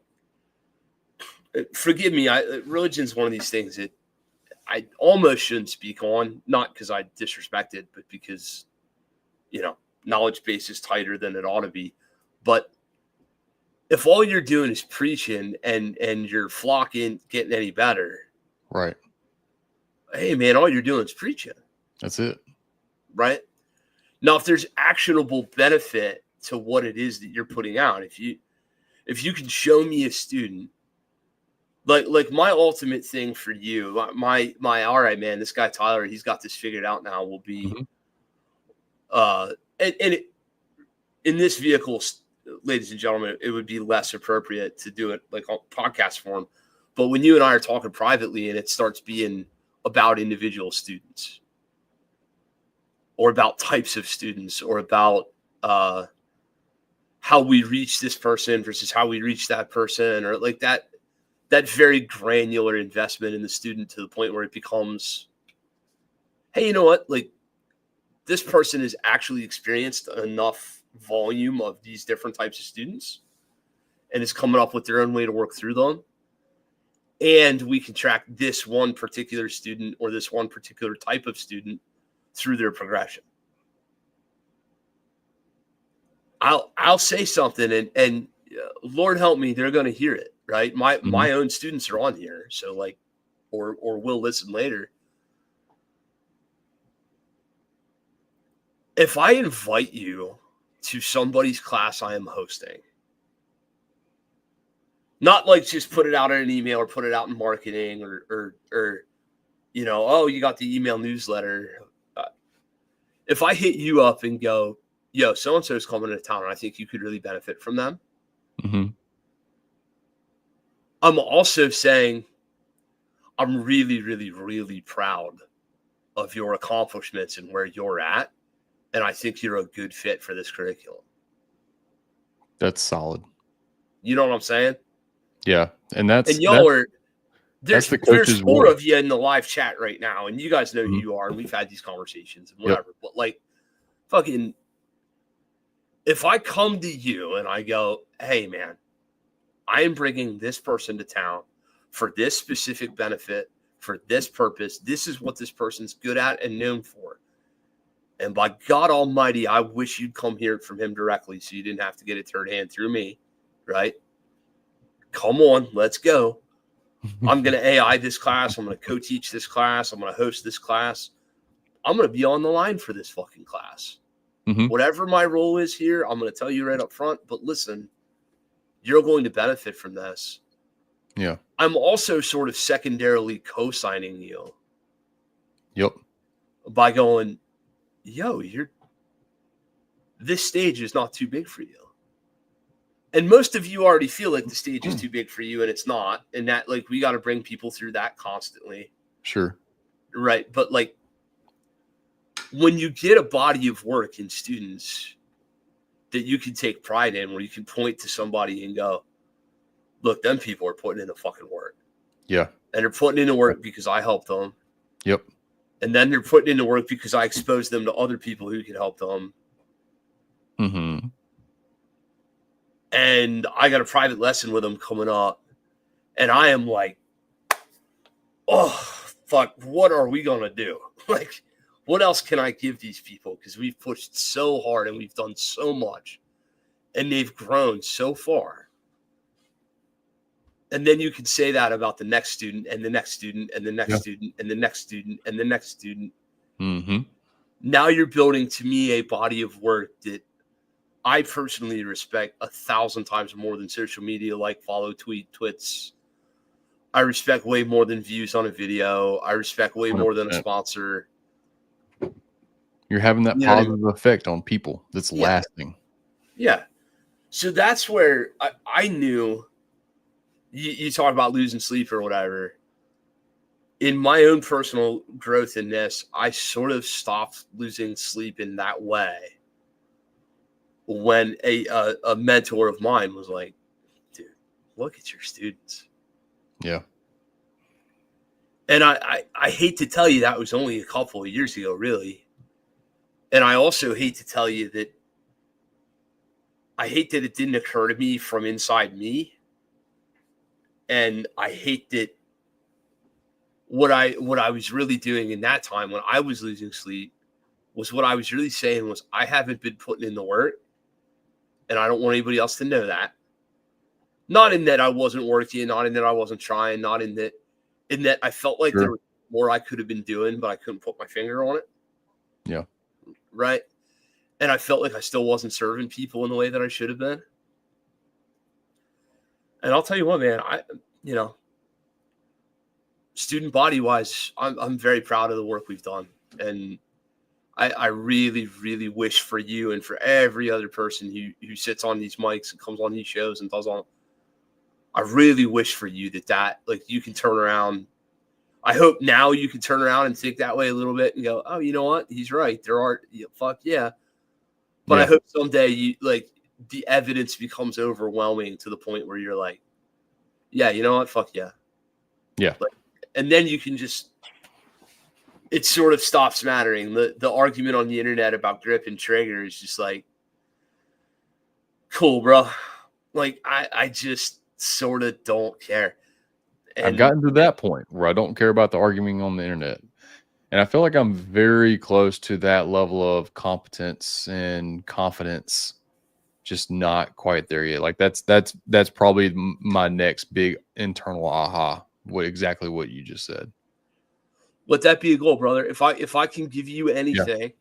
forgive me, religion's one of these things that I almost shouldn't speak on, not because I disrespect it, but because, knowledge base is tighter than it ought to be. But if all you're doing is preaching and your flock ain't getting any better, right? Hey, man, all you're doing is preaching. That's it. Right? Now, if there's actionable benefit to what it is that you're putting out, if you can show me a student, like my ultimate thing for you, my all right, man, this guy Tyler, he's got this figured out now, will be in this vehicle, ladies and gentlemen, it would be less appropriate to do it like on podcast form. But when you and I are talking privately and it starts being about individual students, or about types of students, or about how we reach this person versus how we reach that person, or like that very granular investment in the student, to the point where it becomes, hey, you know what? Like, this person has actually experienced enough volume of these different types of students and is coming up with their own way to work through them. And we can track this one particular student or this one particular type of student through their progression. I'll say something, and Lord help me, they're going to hear it, right? My own students are on here, so like, or will listen later. If I invite you to somebody's class I am hosting, not like just put it out in an email or put it out in marketing or oh, you got the email newsletter. If I hit you up and go, yo, so-and-so is coming to town, and I think you could really benefit from them. Mm-hmm. I'm also saying I'm really, really, really proud of your accomplishments and where you're at. And I think you're a good fit for this curriculum. That's solid. You know what I'm saying? Yeah. And there's the coach's 4 of you in the live chat right now, and you guys know who you are, and we've had these conversations and whatever. Yep. But like, fucking, if I come to you and I go, hey, man, I am bringing this person to town for this specific benefit, for this purpose. This is what this person's good at and known for. And by God Almighty, I wish you'd come hear it from him directly so you didn't have to get it third hand through me, right? Come on, let's go. I'm going to AI this class. I'm going to co-teach this class. I'm going to host this class. I'm going to be on the line for this fucking class. Mm-hmm. Whatever my role is here, I'm going to tell you right up front. But listen, you're going to benefit from this. Yeah. I'm also sort of secondarily co-signing you. Yep. By going, yo, this stage is not too big for you. And most of you already feel like the stage is too big for you, and it's not. And that, like, we got to bring people through that constantly. Sure. Right. But like, when you get a body of work in students that you can take pride in, where you can point to somebody and go, look, them people are putting in the fucking work. Yeah. And they're putting in the work because I helped them. Yep. And then they're putting into work because I exposed them to other people who could help them. Mm-hmm. And I got a private lesson with them coming up. And I am like, oh, fuck, what are we going to do? Like, what else can I give these people? Because we've pushed so hard and we've done so much. And they've grown so far. And then you can say that about the next student and the next student and the next student and the next student and the next student. Mm-hmm. Now you're building, to me, a body of work that I personally respect 1,000 times more than social media, like, follow, tweet, twits. I respect way more than views on a video. I respect way more than a 100%. sponsor. You're having that positive effect on people that's lasting. Yeah. So that's where I knew, you talk about losing sleep or whatever. In my own personal growth in this, I sort of stopped losing sleep in that way when a mentor of mine was like, dude, look at your students. Yeah. And I hate to tell you that was only a couple of years ago, really. And I also hate to tell you that I hate that it didn't occur to me from inside me. And I hate that what I was really doing in that time when I was losing sleep was what I was really saying was I haven't been putting in the work, and I don't want anybody else to know that. Not in that I wasn't working, not in that I wasn't trying, not in that I felt like there was more I could have been doing, but I couldn't put my finger on it. Yeah. Right. And I felt like I still wasn't serving people in the way that I should have been. And I'll tell you what, man, student body wise, I'm very proud of the work we've done. And I really, really wish for you and for every other person who sits on these mics and comes on these shows and does all. I really wish for you that like you can turn around. I hope now you can turn around and think that way a little bit and go, oh, you know what? He's right. There are, fuck yeah. But I hope someday you like the evidence becomes overwhelming to the point where you're like, yeah, you know what? Fuck yeah. Yeah. Like, and then you can just, it sort of stops mattering. The argument on the internet about grip and trigger is just like, cool, bro. Like, I just sort of don't care. And I've gotten to that point where I don't care about the arguing on the internet. And I feel like I'm very close to that level of competence and confidence, just not quite there yet. Like that's probably my next big internal aha. Exactly what you just said. Let that be a goal, brother. If I can give you anything,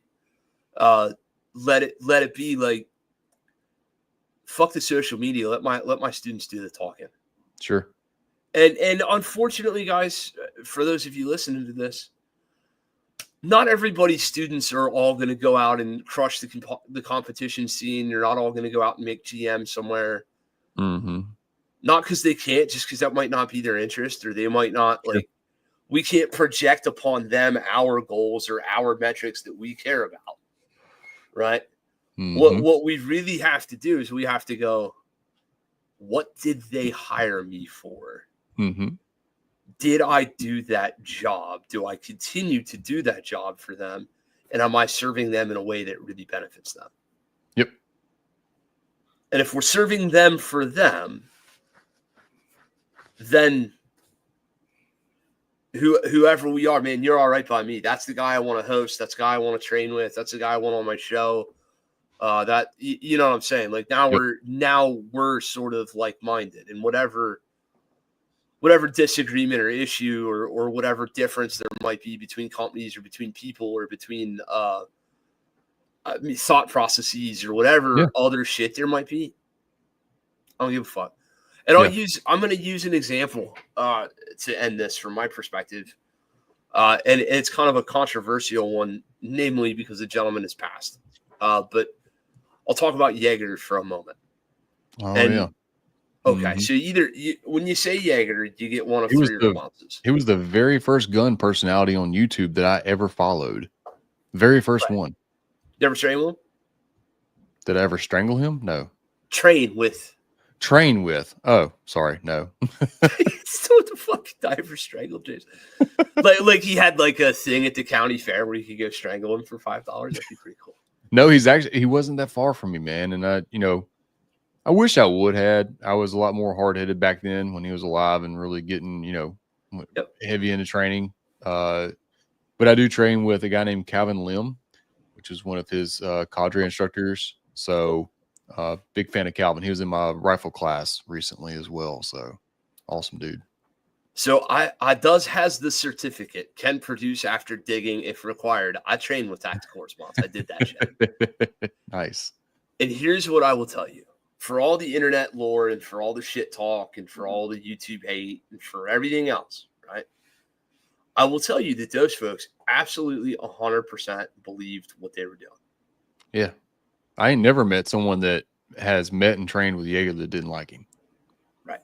let it be like, fuck the social media. Let my students do the talking. Sure. And unfortunately, guys, for those of you listening to this, not everybody's students are all going to go out and crush the competition scene. They're not all going to go out and make GM somewhere. Mm-hmm. Not because they can't, just because that might not be their interest, or they might not like. We can't project upon them our goals or our metrics that we care about, right? Mm-hmm. What we really have to do is we have to go, what did they hire me for? Mm-hmm. Did I do that job? Do I continue to do that job for them? And am I serving them in a way that really benefits them? Yep. And if we're serving them for them, then whoever we are, man, you're all right by me. That's the guy I want to host. That's the guy I want to train with. That's the guy I want on my show. That you know what I'm saying? Like now we're sort of like-minded, and whatever disagreement or issue or whatever difference there might be between companies or between people or between thought processes or whatever other shit there might be, I don't give a fuck. And I'm going to use an example to end this from my perspective. And it's kind of a controversial one, namely because the gentleman has passed. But I'll talk about Jaeger for a moment. Oh, yeah. Okay, so when you say Jaeger, you get one of three responses. He was the very first gun personality on YouTube that I ever followed. Very first one. You ever train with him? Did I ever strangle him? No. Train with Train with. Oh, sorry. No. So what the fuck? Diver strangle James. like he had like a thing at the county fair where you could go strangle him for $5. That'd be pretty cool. No, he wasn't that far from me, man. And I wish I would had. I was a lot more hard headed back then when he was alive and really getting, Yep. heavy into training. But I do train with a guy named Calvin Lim, which is one of his cadre instructors. So big fan of Calvin. He was in my rifle class recently as well. So awesome dude. So I has the certificate, can produce after digging if required. I train with tactical response. I did that shit. Nice. And here's what I will tell you. For all the internet lore and for all the shit talk and for all the YouTube hate and for everything else, right? I will tell you that those folks absolutely 100% believed what they were doing. Yeah. I ain't never met someone that has met and trained with Jaeger that didn't like him. Right.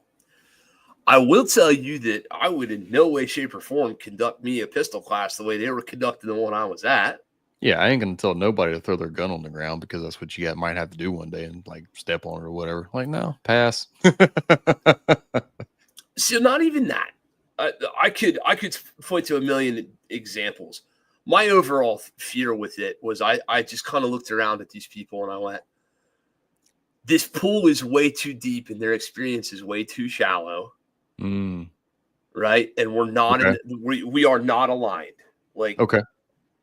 I will tell you that I would in no way, shape, or form conduct me a pistol class the way they were conducting the one I was at. Yeah, I ain't gonna tell nobody to throw their gun on the ground because that's what you might have to do one day and like step on it or whatever. Like, no, pass. So not even that. I could point to a million examples. My overall fear with it was I just kind of looked around at these people and I went, this pool is way too deep and their experience is way too shallow. Right. And we're not, we are not aligned. Like, okay.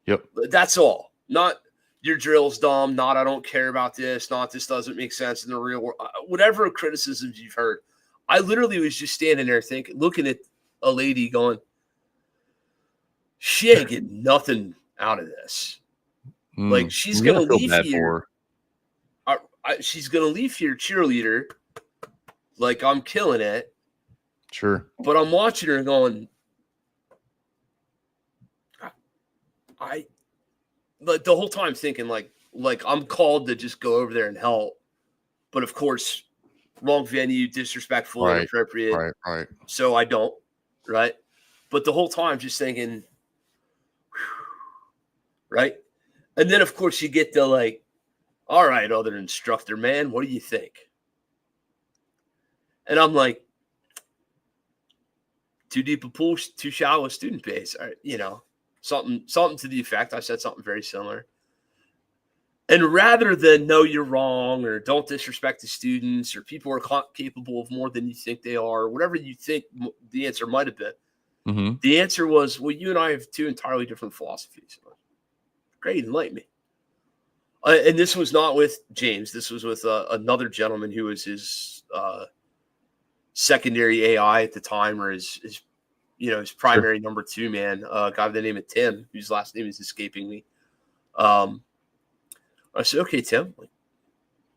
Yep. That's all. Not your drill's dumb. Not, I don't care about this. Not, this doesn't make sense in the real world. Whatever criticisms you've heard. I literally was just standing there looking at a lady going, she ain't getting nothing out of this. Like, she's going to leave here. She's going to leave here cheerleader. Like, I'm killing it. Sure. But I'm watching her going, I like the whole time thinking like I'm called to just go over there and help. But of course, wrong venue, disrespectful, inappropriate. Right. So I don't, right? But the whole time just thinking, right? And then of course you get the like, all right, other instructor, man, what do you think? And I'm like, too deep a pool, too shallow a student base. Something to the effect. I said something very similar. And rather than no, you're wrong, or don't disrespect the students, or people are capable of more than you think they are, or whatever you think the answer might have been, the answer was, well, you and I have two entirely different philosophies. Great, enlighten me. And this was not with James. This was with another gentleman who was his secondary AI at the time, or his primary number two man, a guy by the name of Tim, whose last name is escaping me. I said, okay, Tim, what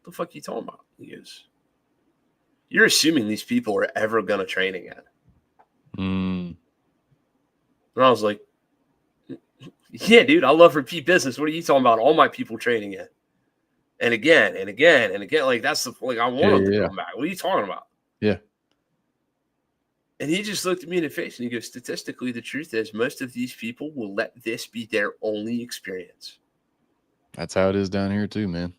the fuck are you talking about? He goes, you're assuming these people are ever going to train again. And I was like, yeah, dude, I love repeat business. What are you talking about? All my people training it. And again, and again, and again. Like, that's I want them to come back. What are you talking about? Yeah. And he just looked at me in the face and he goes, statistically, the truth is most of these people will let this be their only experience. That's how it is down here too, man.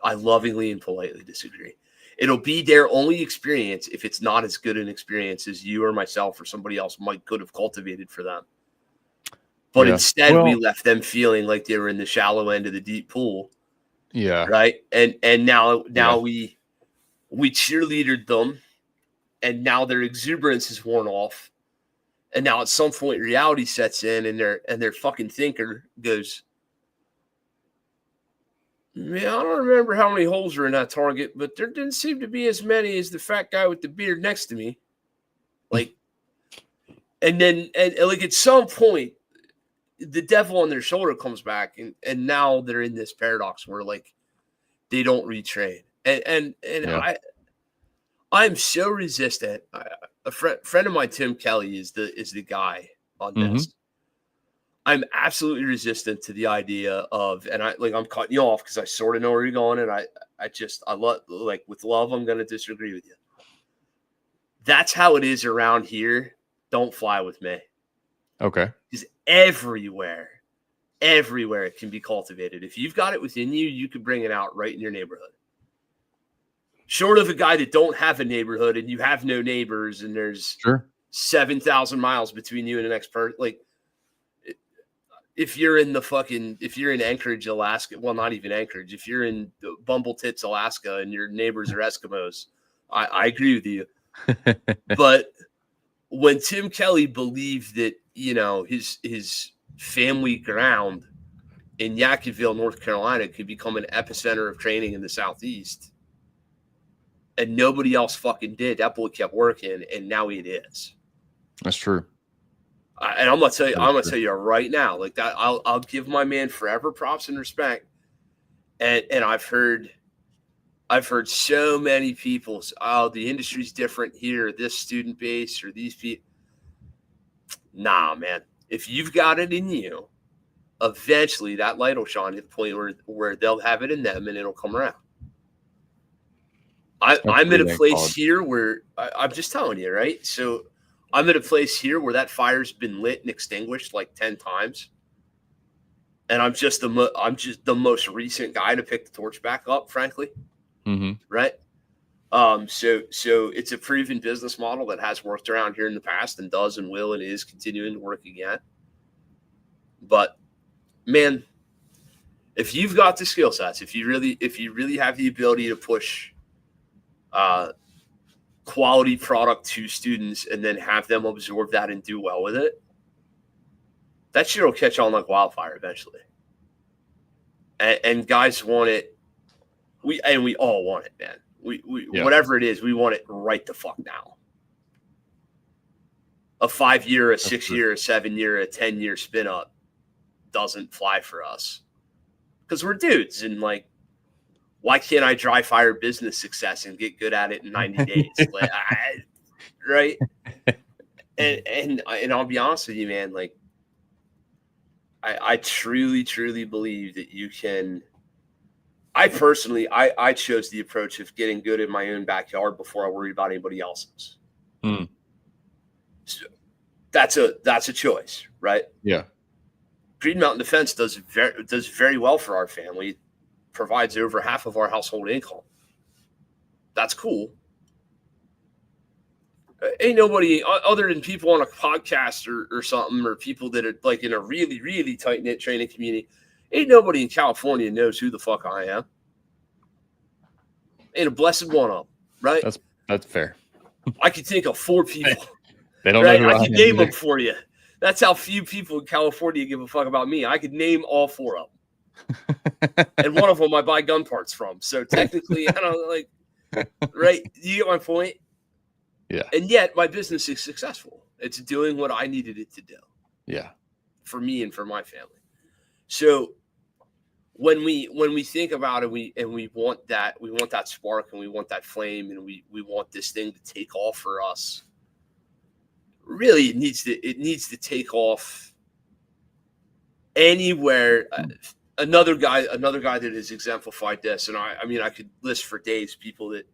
I lovingly and politely disagree. It'll be their only experience if it's not as good an experience as you or myself or somebody else could have cultivated for them. But instead, we left them feeling like they were in the shallow end of the deep pool. Yeah. Right. And now we cheerleadered them, and now their exuberance is worn off. And now at some point reality sets in, and their fucking thinker goes, man, I don't remember how many holes were in that target, but there didn't seem to be as many as the fat guy with the beard next to me. Like, and then like at some point, the devil on their shoulder comes back, and now they're in this paradox where like they don't retrain. And I'm so resistant. A friend of mine, Tim Kelly, is the guy on this. I'm absolutely resistant to the idea of, and I'm cutting you off because I sort of know where you're going, and I love, like, with love, I'm going to disagree with you. That's how it is around here. Don't fly with me. Okay. Because everywhere Everywhere it can be cultivated. If you've got it within you, you can bring it out right in your neighborhood. Short of a guy that don't have a neighborhood and you have no neighbors and there's 7,000 miles between you and the next person. Like, if you're in Anchorage, Alaska, well, not even Anchorage, if you're in Bumble Tits, Alaska, and your neighbors are Eskimos, I agree with you. But when Tim Kelly believed that, his family ground in Yadkinville, North Carolina could become an epicenter of training in the Southeast, and nobody else fucking did, that boy kept working, and now it is. That's true. And I'm gonna tell you right now, like that, I'll give my man forever props and respect. And I've heard so many people say, oh, the industry's different here, this student base or these people. Nah, man. If you've got it in you, eventually that light will shine to the point where they'll have it in them and it'll come around. I'm at a place here where I'm just telling you, right? So I'm at a place here where that fire's been lit and extinguished like 10 times. And I'm just the most recent guy to pick the torch back up, frankly. Mm-hmm. Right. So it's a proven business model that has worked around here in the past and does and will and is continuing to work again. But man, if you've got the skill sets, if you really have the ability to push quality product to students and then have them absorb that and do well with it, that shit will catch on like wildfire eventually. And guys want it. We all want it, man. Whatever it is, we want it right the fuck now. A 5-year, a 6-year, a 7-year, a 10-year spin up doesn't fly for us because we're dudes. And like, why can't I dry fire business success and get good at it in 90 days? Like, right? And I'll be honest with you, man. Like, I truly, truly believe that you can. I personally chose the approach of getting good in my own backyard before I worried about anybody else's. Mm. So that's a choice, right? Yeah. Green Mountain Defense does very well for our family. Provides over half of our household income. That's cool. Ain't nobody other than people on a podcast or something, or people that are like in a really, really tight knit training community. Ain't nobody in California knows who the fuck I am. Ain't a blessed one of them, right? That's fair. I could think of 4 people. They don't right? know who I could name them for you. That's how few people in California give a fuck about me. I could name all 4 of them. And one of them I buy gun parts from. So technically, I don't like, right? You get my point? Yeah. And yet my business is successful. It's doing what I needed it to do. Yeah. For me and for my family. So when we think about it, we want that spark and we want that flame and we want this thing to take off for us. Really, it needs to take off anywhere. Another guy that has exemplified this, and I mean, I could list for days people that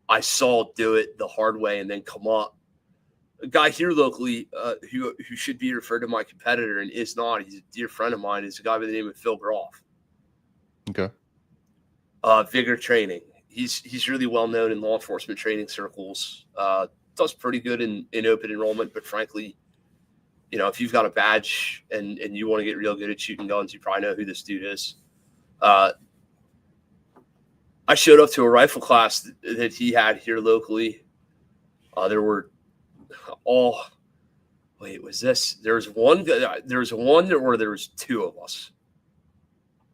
I saw do it the hard way and then come up. A guy here locally who should be referred to my competitor and is not. He's a dear friend of mine. Is a guy by the name of Phil Groff. Okay. Vigor Training. He's really well known in law enforcement training circles. Does pretty good in open enrollment, but frankly, if you've got a badge and you want to get real good at shooting guns, you probably know who this dude is. I showed up to a rifle class that he had here locally. There were there was one where there was 2 of us,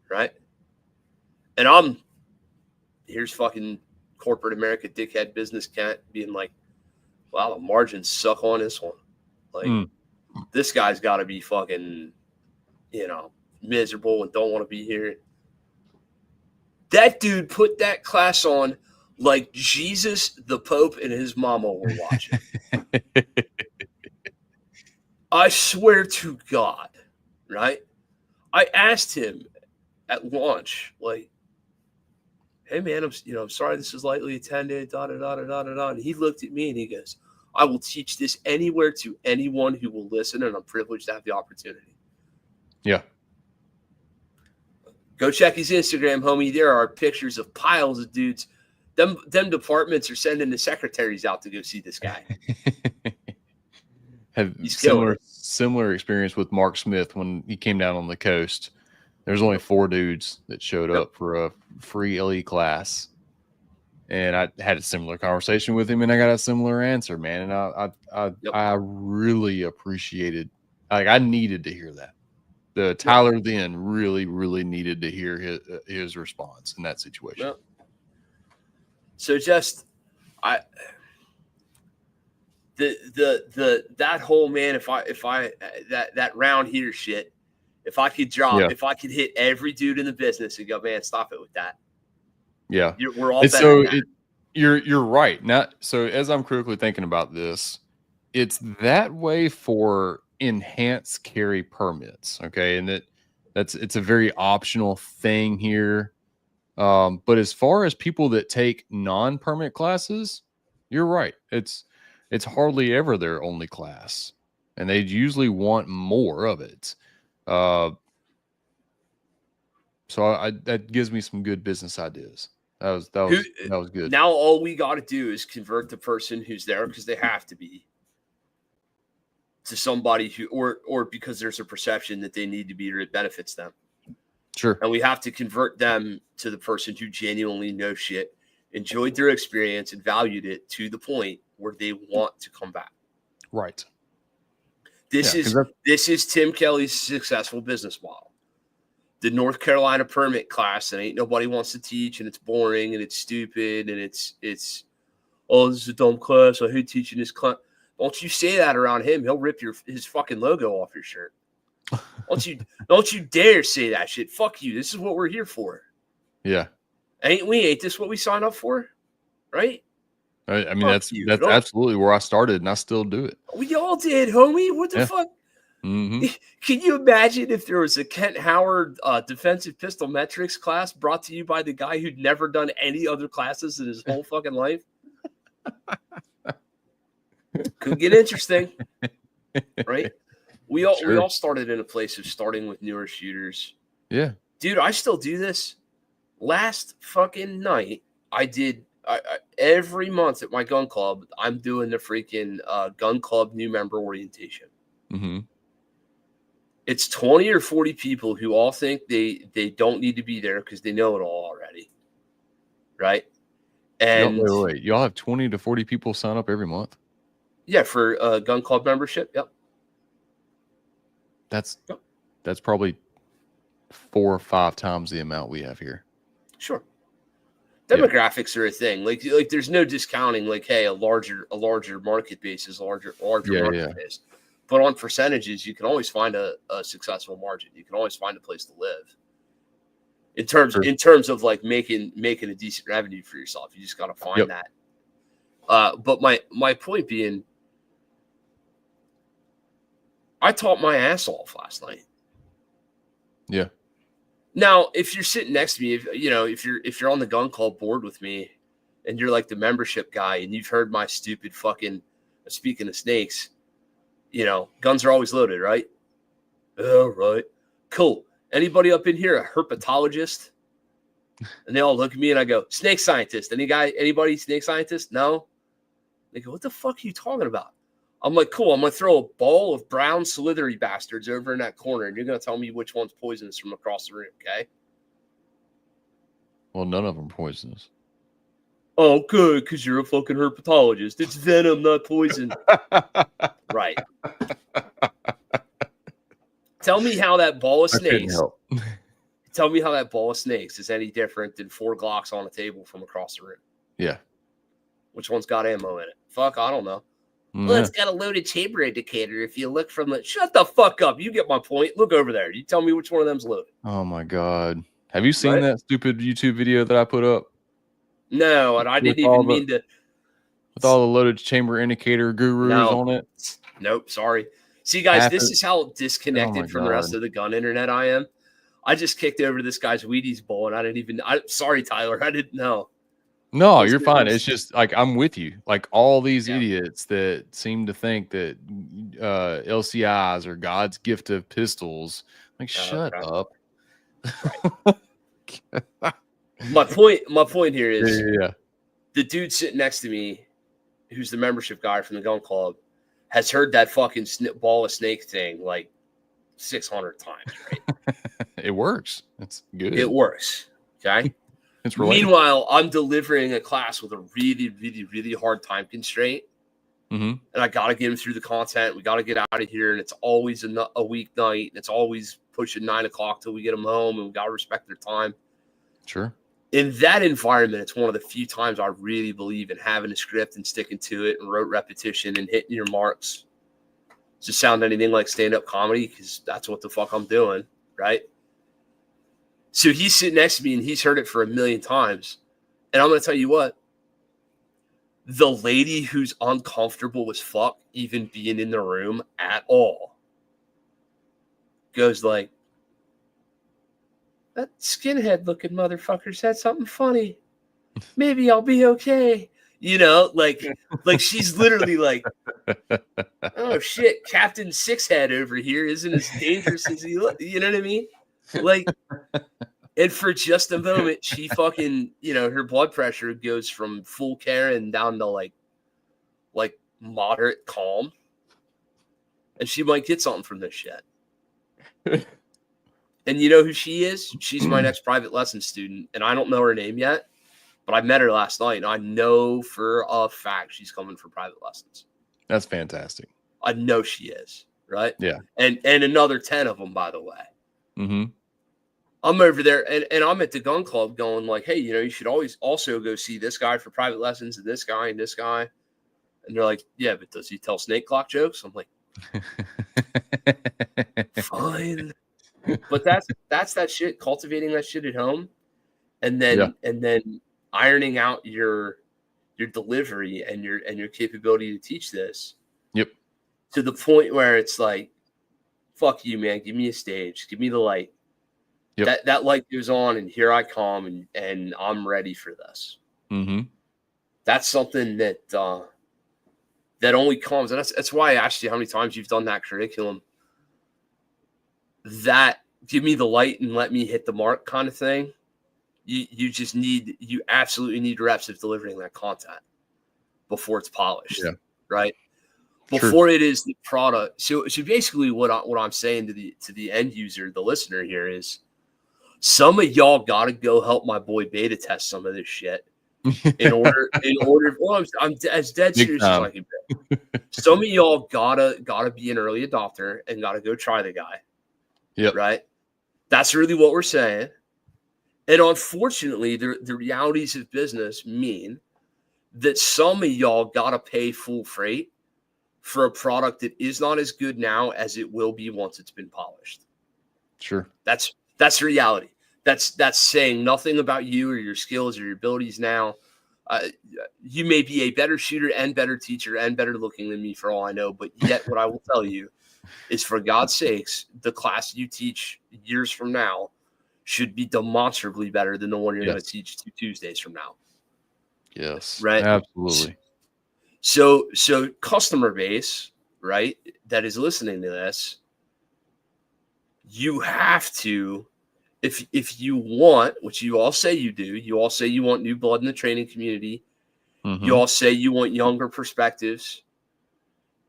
right? And here's fucking corporate America dickhead business Kent being like, wow, the margins suck on this one. Like, this guy's got to be fucking, miserable and don't want to be here. That dude put that class on like Jesus, the Pope, and his mama were watching. I swear to God, right? I asked him at lunch, like, hey man, I'm sorry this is lightly attended, And he looked at me and he goes, I will teach this anywhere to anyone who will listen, and I'm privileged to have the opportunity. Yeah. Go check his Instagram, homie. There are pictures of piles of dudes. Them departments are sending the secretaries out to go see this guy. Have He's killing similar experience with Mark Smith when he came down on the coast. There's only 4 dudes that showed up for a free LE class. And I had a similar conversation with him, and I got a similar answer, man. And I really appreciated, like, I needed to hear that. The Tyler then really, really needed to hear his response in that situation. Yep. So just that whole, man, if I that round heater shit, if I could if I could hit every dude in the business and go, man, stop it with that. Yeah, we're all better than that. You're right. Now, so as I'm critically thinking about this, it's that way for enhanced carry permits. Okay, and it's a very optional thing here. But as far as people that take non-permit classes, you're right. It's hardly ever their only class, and they usually want more of it. So that gives me some good business ideas. That was good. Now all we got to do is convert the person who's there, because they have to be, to somebody who, or because there's a perception that they need to be, or it benefits them. Sure. And we have to convert them to the person who genuinely knows shit, enjoyed their experience, and valued it to the point where they want to come back. Right. This is Tim Kelly's successful business model. The North Carolina permit class that ain't nobody wants to teach, and it's boring, and it's stupid, and it's oh, this is a dumb class. I hate teaching this class. Don't you say that around him. He'll rip his fucking logo off your shirt. Don't you dare say that shit. Fuck you. This is what we're here for. Yeah. Ain't this what we signed up for? Right? I mean, that's absolutely where I started, and I still do it. We all did, homie. What the fuck? Mm-hmm. Can you imagine if there was a Kent Howard defensive pistol metrics class brought to you by the guy who'd never done any other classes in his whole fucking life? Could get interesting, right? We all started in a place of starting with newer shooters. Yeah, dude, I still do this. Last fucking night, I did. Every month at my gun club, I'm doing the freaking gun club new member orientation. Mm-hmm. It's 20 or 40 people who all think they don't need to be there because they know it all already, right? And wait. Y'all have 20 to 40 people sign up every month? Yeah, for gun club membership. Yep. That's probably 4 or 5 times the amount we have here. Sure. Demographics are a thing. Like there's no discounting. Like, hey, a larger market base is larger market base. But on percentages, you can always find a successful margin. You can always find a place to live. In terms of like making a decent revenue for yourself, you just got to find that. But my point being, I taught my ass off last night. Yeah. Now, if you're sitting next to me, if you're on the gun club board with me, and you're like the membership guy, and you've heard my stupid fucking speaking of snakes. Guns are always loaded, right? Oh, right. Cool. Anybody up in here a herpetologist? And they all look at me and I go, snake scientist. Anybody snake scientist? No. They go, what the fuck are you talking about? I'm like, cool. I'm going to throw a ball of brown slithery bastards over in that corner, and you're going to tell me which one's poisonous from across the room, okay? Well, none of them are poisonous. Oh, good, because you're a fucking herpetologist. It's venom, not poison. Right. Tell me how that ball of snakes. Tell me how that ball of snakes is any different than 4 Glocks on a table from across the room. Yeah. Which one's got ammo in it? Fuck, I don't know. Mm-hmm. Well, it's got a loaded chamber indicator. If you look from the... Shut the fuck up. You get my point. Look over there. You tell me which one of them's loaded. Oh, my God. Have you seen that stupid YouTube video that I put up? No, and I didn't even mean to... With all the loaded chamber indicator gurus on it? Nope, sorry. See, guys, this is how disconnected from the rest of the gun internet I am. I just kicked over to this guy's Wheaties bowl, and sorry, Tyler, I didn't know. No, you're fine. It's just like I'm with you. Like all these idiots that seem to think that LCIs are God's gift of pistols. Like, shut up. My point here is Yeah. the dude sitting next to me, who's the membership guy from the gun club, has heard that fucking ball of snake thing like 600 times, right? It works. It's good. It works. Okay. It's relatable. Meanwhile, I'm delivering a class with a really, really, really hard time constraint. Mhm. And I got to get him through the content. We got to get out of here. And it's always a weeknight. And it's always pushing 9 o'clock till we get them home. And we got to respect their time. Sure. In that environment, it's one of the few times I really believe in having a script and sticking to it and rote repetition and hitting your marks. Does it sound anything like stand-up comedy? Because that's what the fuck I'm doing, right? So he's sitting next to me and he's heard it for a million times. And I'm going to tell you what, the lady who's uncomfortable as fuck even being in the room at all goes like, that skinhead looking motherfucker said something funny. Maybe I'll be okay. You know, like she's literally like, oh shit, Captain Sixhead over here isn't as dangerous as he looks. You know what I mean? Like, and for just a moment, she fucking, you know, her blood pressure goes from full Karen down to like moderate calm. And she might get something from this shit. And you know who she is? She's my next private lesson student. And I don't know her name yet, but I met her last night. And I know for a fact she's coming for private lessons. That's fantastic. I know she is, right? Yeah. And another 10 of them, by the way. Mm-hmm. I'm over there and I'm at the gun club going like, hey, you know, you should always also go see this guy for private lessons and this guy and this guy. And they're like, yeah, but does he tell snake clock jokes? I'm like, fine. But that's that shit, cultivating that shit at home and then ironing out your delivery and your capability to teach this. Yep. To the point where it's like, fuck you, man. Give me a stage. Give me the light. Yep. That light goes on and here I come and I'm ready for this. Mm-hmm. That's something that only comes. And that's why I asked you how many times you've done that curriculum. That give me the light and let me hit the mark kind of thing. You absolutely need reps of delivering that content before it's polished. Yeah. Right. Before it is the product. So basically what I'm saying to the end user, the listener here is some of y'all got to go help my boy beta test some of this shit in order, well, I'm as dead serious as I can be. Some of y'all gotta be an early adopter and gotta go try the guy. Yep. Right. That's really what we're saying. And unfortunately, the realities of business mean that some of y'all gotta pay full freight for a product that is not as good now as it will be once it's been polished. Sure. That's reality. That's saying nothing about you or your skills or your abilities now. You may be a better shooter and better teacher and better looking than me for all I know, but yet what I will tell you is, for God's sakes, the class you teach years from now should be demonstrably better than the one you're going to teach 2 Tuesdays from now. Yes. Right. Absolutely. So customer base, right, that is listening to this, you have to, if you want, which you all say you do, you all say you want new blood in the training community. Mm-hmm. You all say you want younger perspectives.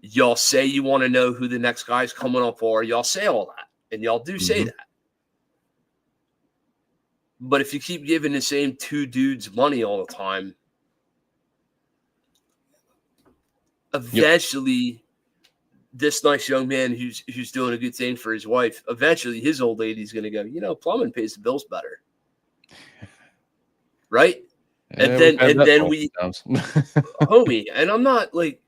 Y'all say you want to know who the next guys coming up are. Y'all say all that, and y'all do say that. But if you keep giving the same 2 dudes money all the time, eventually this nice young man who's doing a good thing for his wife, eventually his old lady's going to go, you know, plumbing pays the bills better. Right? And then we, homie, and I'm not like,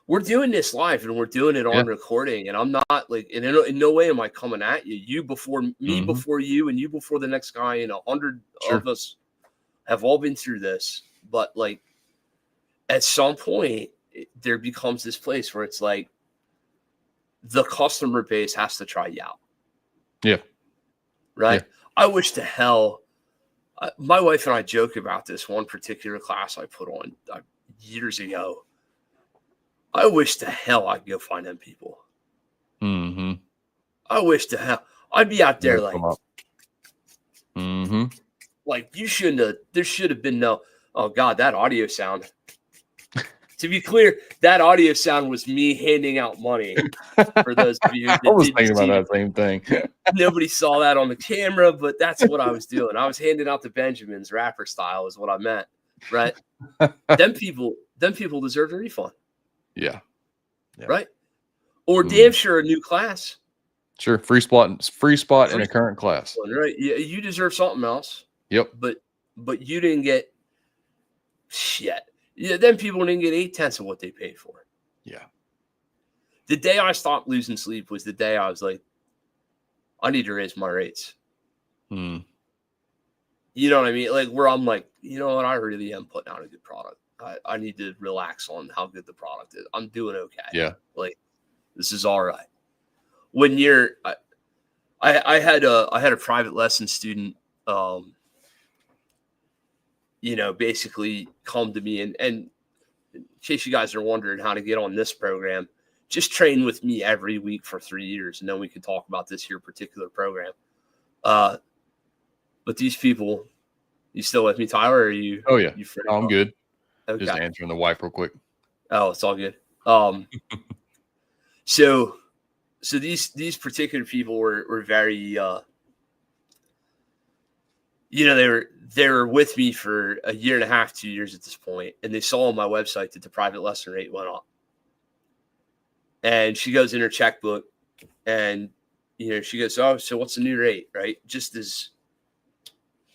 we're doing this live and we're doing it on recording, and I'm not like, and in no way am I coming at you. You before me, before you, and you before the next guy, and 100 of us have all been through this. But like, at some point, there becomes this place where it's like the customer base has to try you out. Yeah. Right. Yeah. I wish to hell. My wife and I joke about this one particular class I put on years ago. I wish to hell I could go find them people. Mm-hmm. I wish to hell I'd be out there like, Like you shouldn't have. There should have been no. Oh God, that audio sound. To be clear, that audio sound was me handing out money. For those of you I that was didn't thinking see, about that same thing. nobody saw that on the camera, but that's what I was doing. I was handing out the Benjamins rapper style, is what I meant. Right? them people deserve a refund. Yeah. Right? Or damn sure a new class. Sure. Free spot in a current class. Right? You deserve something else. Yep. But you didn't get shit. Yeah, then people didn't get 8/10 of what they paid for. Yeah. The day I stopped losing sleep was the day I was like, I need to raise my rates. Hmm. You know what I mean? Like where I'm like, you know what? I really am putting out a good product. I need to relax on how good the product is. I'm doing okay. Yeah. Like this is all right. When you're, I had a private lesson student, basically come to me and in case you guys are wondering how to get on this program, just train with me every week for 3 years, and then we can talk about this here particular program. But these people, you still with me, Tyler? Or are you? Oh yeah, you I'm good. Okay. Just answering the wife real quick. Oh, it's all good. So these particular people were very, they were with me for a year and a half, 2 years at this point, and they saw on my website that the private lesson rate went up. And she goes in her checkbook, and she goes, "Oh, so what's the new rate?" Right? Just as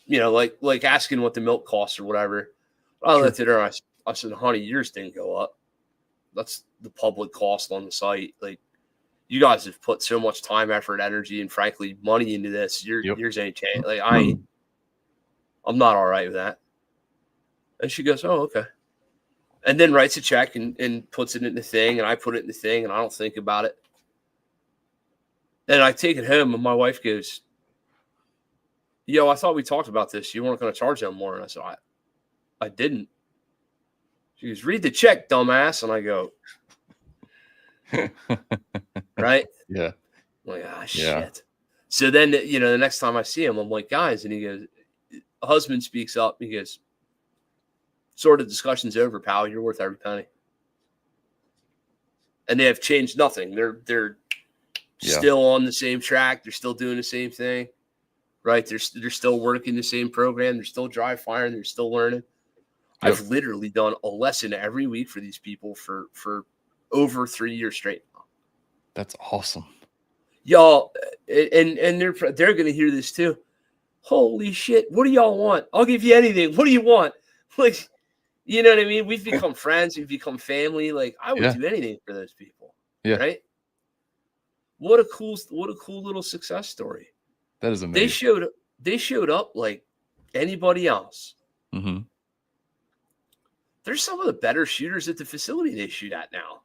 like asking what the milk costs or whatever. I looked at her. I said, "Honey, yours didn't go up. That's the public cost on the site. Like, you guys have put so much time, effort, energy, and frankly, money into this. Yours ain't changed. Like, I'm not all right with that." And she goes, "Oh, okay." And then writes a check and puts it in the thing, and I put it in the thing, and I don't think about it. And I take it home, and my wife goes, "Yo, I thought we talked about this. You weren't going to charge them more." And I said, I didn't. She goes, "Read the check, dumbass." And I go, right? Yeah. I'm like, shit. So then, the next time I see him, I'm like, "Guys," and he goes, husband speaks up. He goes, "Sort of discussion's over, pal. You're worth every penny." And they have changed nothing. They're still on the same track. They're still doing the same thing, right? They're still working the same program. They're still dry firing. They're still learning. Yep. I've literally done a lesson every week for these people for over 3 years straight. That's awesome, y'all. And they're going to hear this too. Holy shit! What do y'all want? I'll give you anything. What do you want? Like, you know what I mean? We've become friends. We've become family. Like, I would do anything for those people. Yeah. Right. What a cool little success story. That is amazing. They showed up like anybody else. Mm-hmm. They're some of the better shooters at the facility they shoot at now.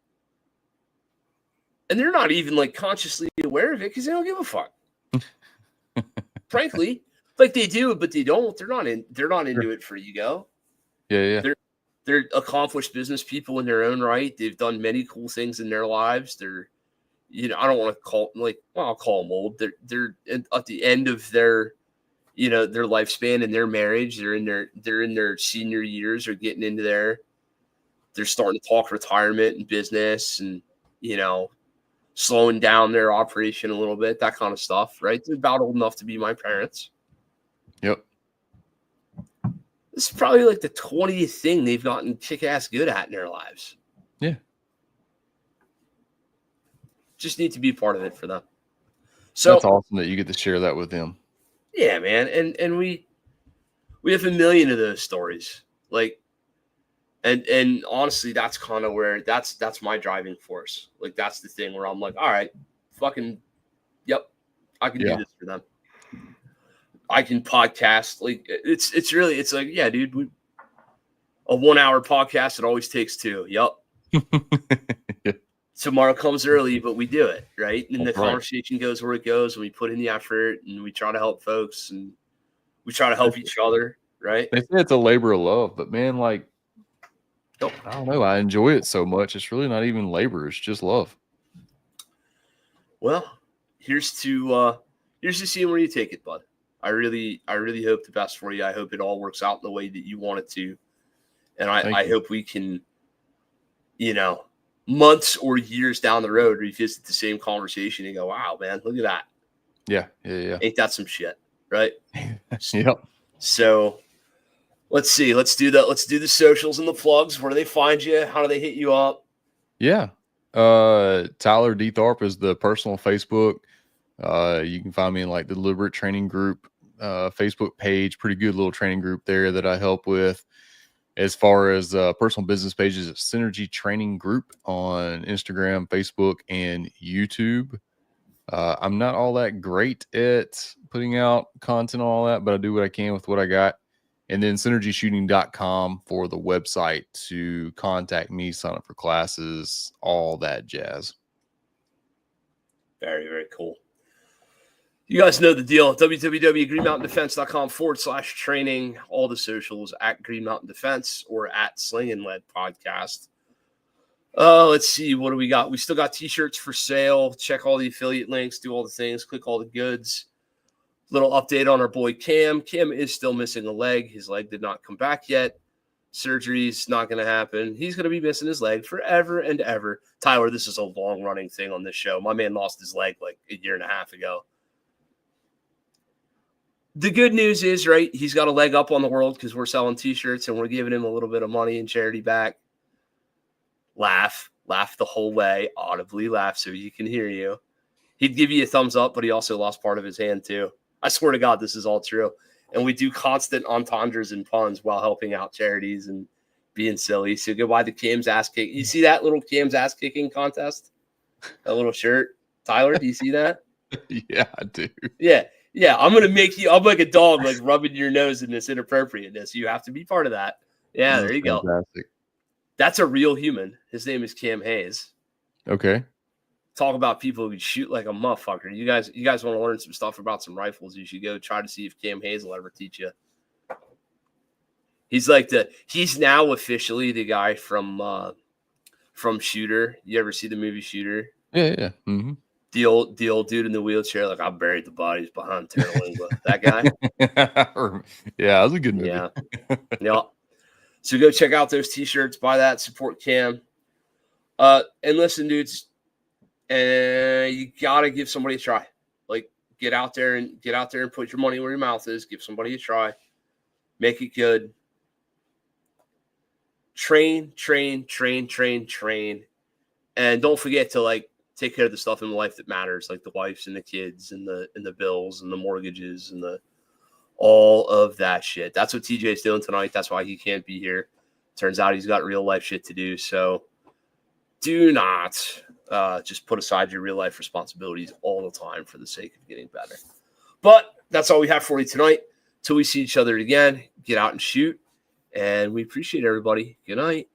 And they're not even like consciously aware of it because they don't give a fuck. Frankly, like they do, but they don't. They're not into it for ego. Yeah. They're accomplished business people in their own right. They've done many cool things in their lives. They're, I don't want to call I'll call them old. They're at the end of their, their lifespan in their marriage. They're in their senior years or getting into they're starting to talk retirement and business and, slowing down their operation a little bit, that kind of stuff, right? They're about old enough to be my parents. Yep. This is probably like the 20th thing they've gotten kick-ass good at in their lives. Yeah. Just need to be part of it for them. So that's awesome that you get to share that with them. Yeah, man. And we have a million of those stories. Like, and honestly, that's kind of where that's my driving force. Like, that's the thing where I'm like, all right, fucking, yep, I can do this for them. I can podcast. Like, it's really like, yeah, dude, a 1 hour podcast, it always takes 2. Yep. Tomorrow comes early, but we do it, right? And the conversation goes where it goes, and we put in the effort, and we try to help folks, and we try to help each other, right? They say it's a labor of love, but man, like, I don't know. I enjoy it so much. It's really not even labor. It's just love. Well, here's to seeing where you take it, bud. I really hope the best for you. I hope it all works out in the way that you want it to. And I hope we can, months or years down the road, revisit the same conversation and go, wow, man, look at that. Yeah. Ain't that some shit, right? Yep. So let's see. Let's do that. Let's do the socials and the plugs. Where do they find you? How do they hit you up? Yeah. Tyler D. Thorp is the personal Facebook. You can find me in like the Deliberate Training Group Facebook page. Pretty good little training group there that I help with. As far as personal business pages, it's Synergy Training Group on Instagram, Facebook, and YouTube. I'm not all that great at putting out content and all that, but I do what I can with what I got. And then synergyshooting.com for the website to contact me, sign up for classes, all that jazz. Very, very cool. You guys know the deal. www.greenmountaindefense.com/training. All the socials at Green Mountain Defense or at Sling'N Led Podcast. Let's see. What do we got? We still got t-shirts for sale. Check all the affiliate links. Do all the things. Click all the goods. Little update on our boy Cam. Cam is still missing a leg. His leg did not come back yet. Surgery's not going to happen. He's going to be missing his leg forever and ever. Tyler, this is a long-running thing on this show. My man lost his leg like a year and a half ago. The good news is, right, he's got a leg up on the world because we're selling t-shirts and we're giving him a little bit of money and charity back. Laugh the whole way, audibly laugh so he can hear you. He'd give you a thumbs up, but he also lost part of his hand too. I swear to God, this is all true. And we do constant entendres and puns while helping out charities and being silly. So goodbye to Cam's ass kick. You see that little Cam's ass kicking contest? That little shirt? Tyler, do you see that? Yeah, I do. Yeah, I'm gonna make you. I'm like a dog, like rubbing your nose in this inappropriateness. You have to be part of that. Yeah, there you go. Fantastic. That's a real human. His name is Cam Hayes. Okay. Talk about people who shoot like a motherfucker. You guys want to learn some stuff about some rifles? You should go try to see if Cam Hayes will ever teach you. He's now officially the guy from Shooter. You ever see the movie Shooter? Yeah. Mm-hmm. The old dude in the wheelchair, like I buried the bodies behind Terralingua. That guy. Yeah, that was a good movie. Yeah. So go check out those t-shirts, buy that, support Cam. And listen, dudes, you gotta give somebody a try. Like get out there and put your money where your mouth is. Give somebody a try. Make it good. Train. And don't forget to take care of the stuff in life that matters, like the wives and the kids and the bills and the mortgages and all of that shit. That's what TJ's doing tonight. That's why he can't be here. Turns out he's got real life shit to do. So do not just put aside your real life responsibilities all the time for the sake of getting better. But that's all we have for you tonight. Till we see each other again, get out and shoot. And we appreciate everybody. Good night.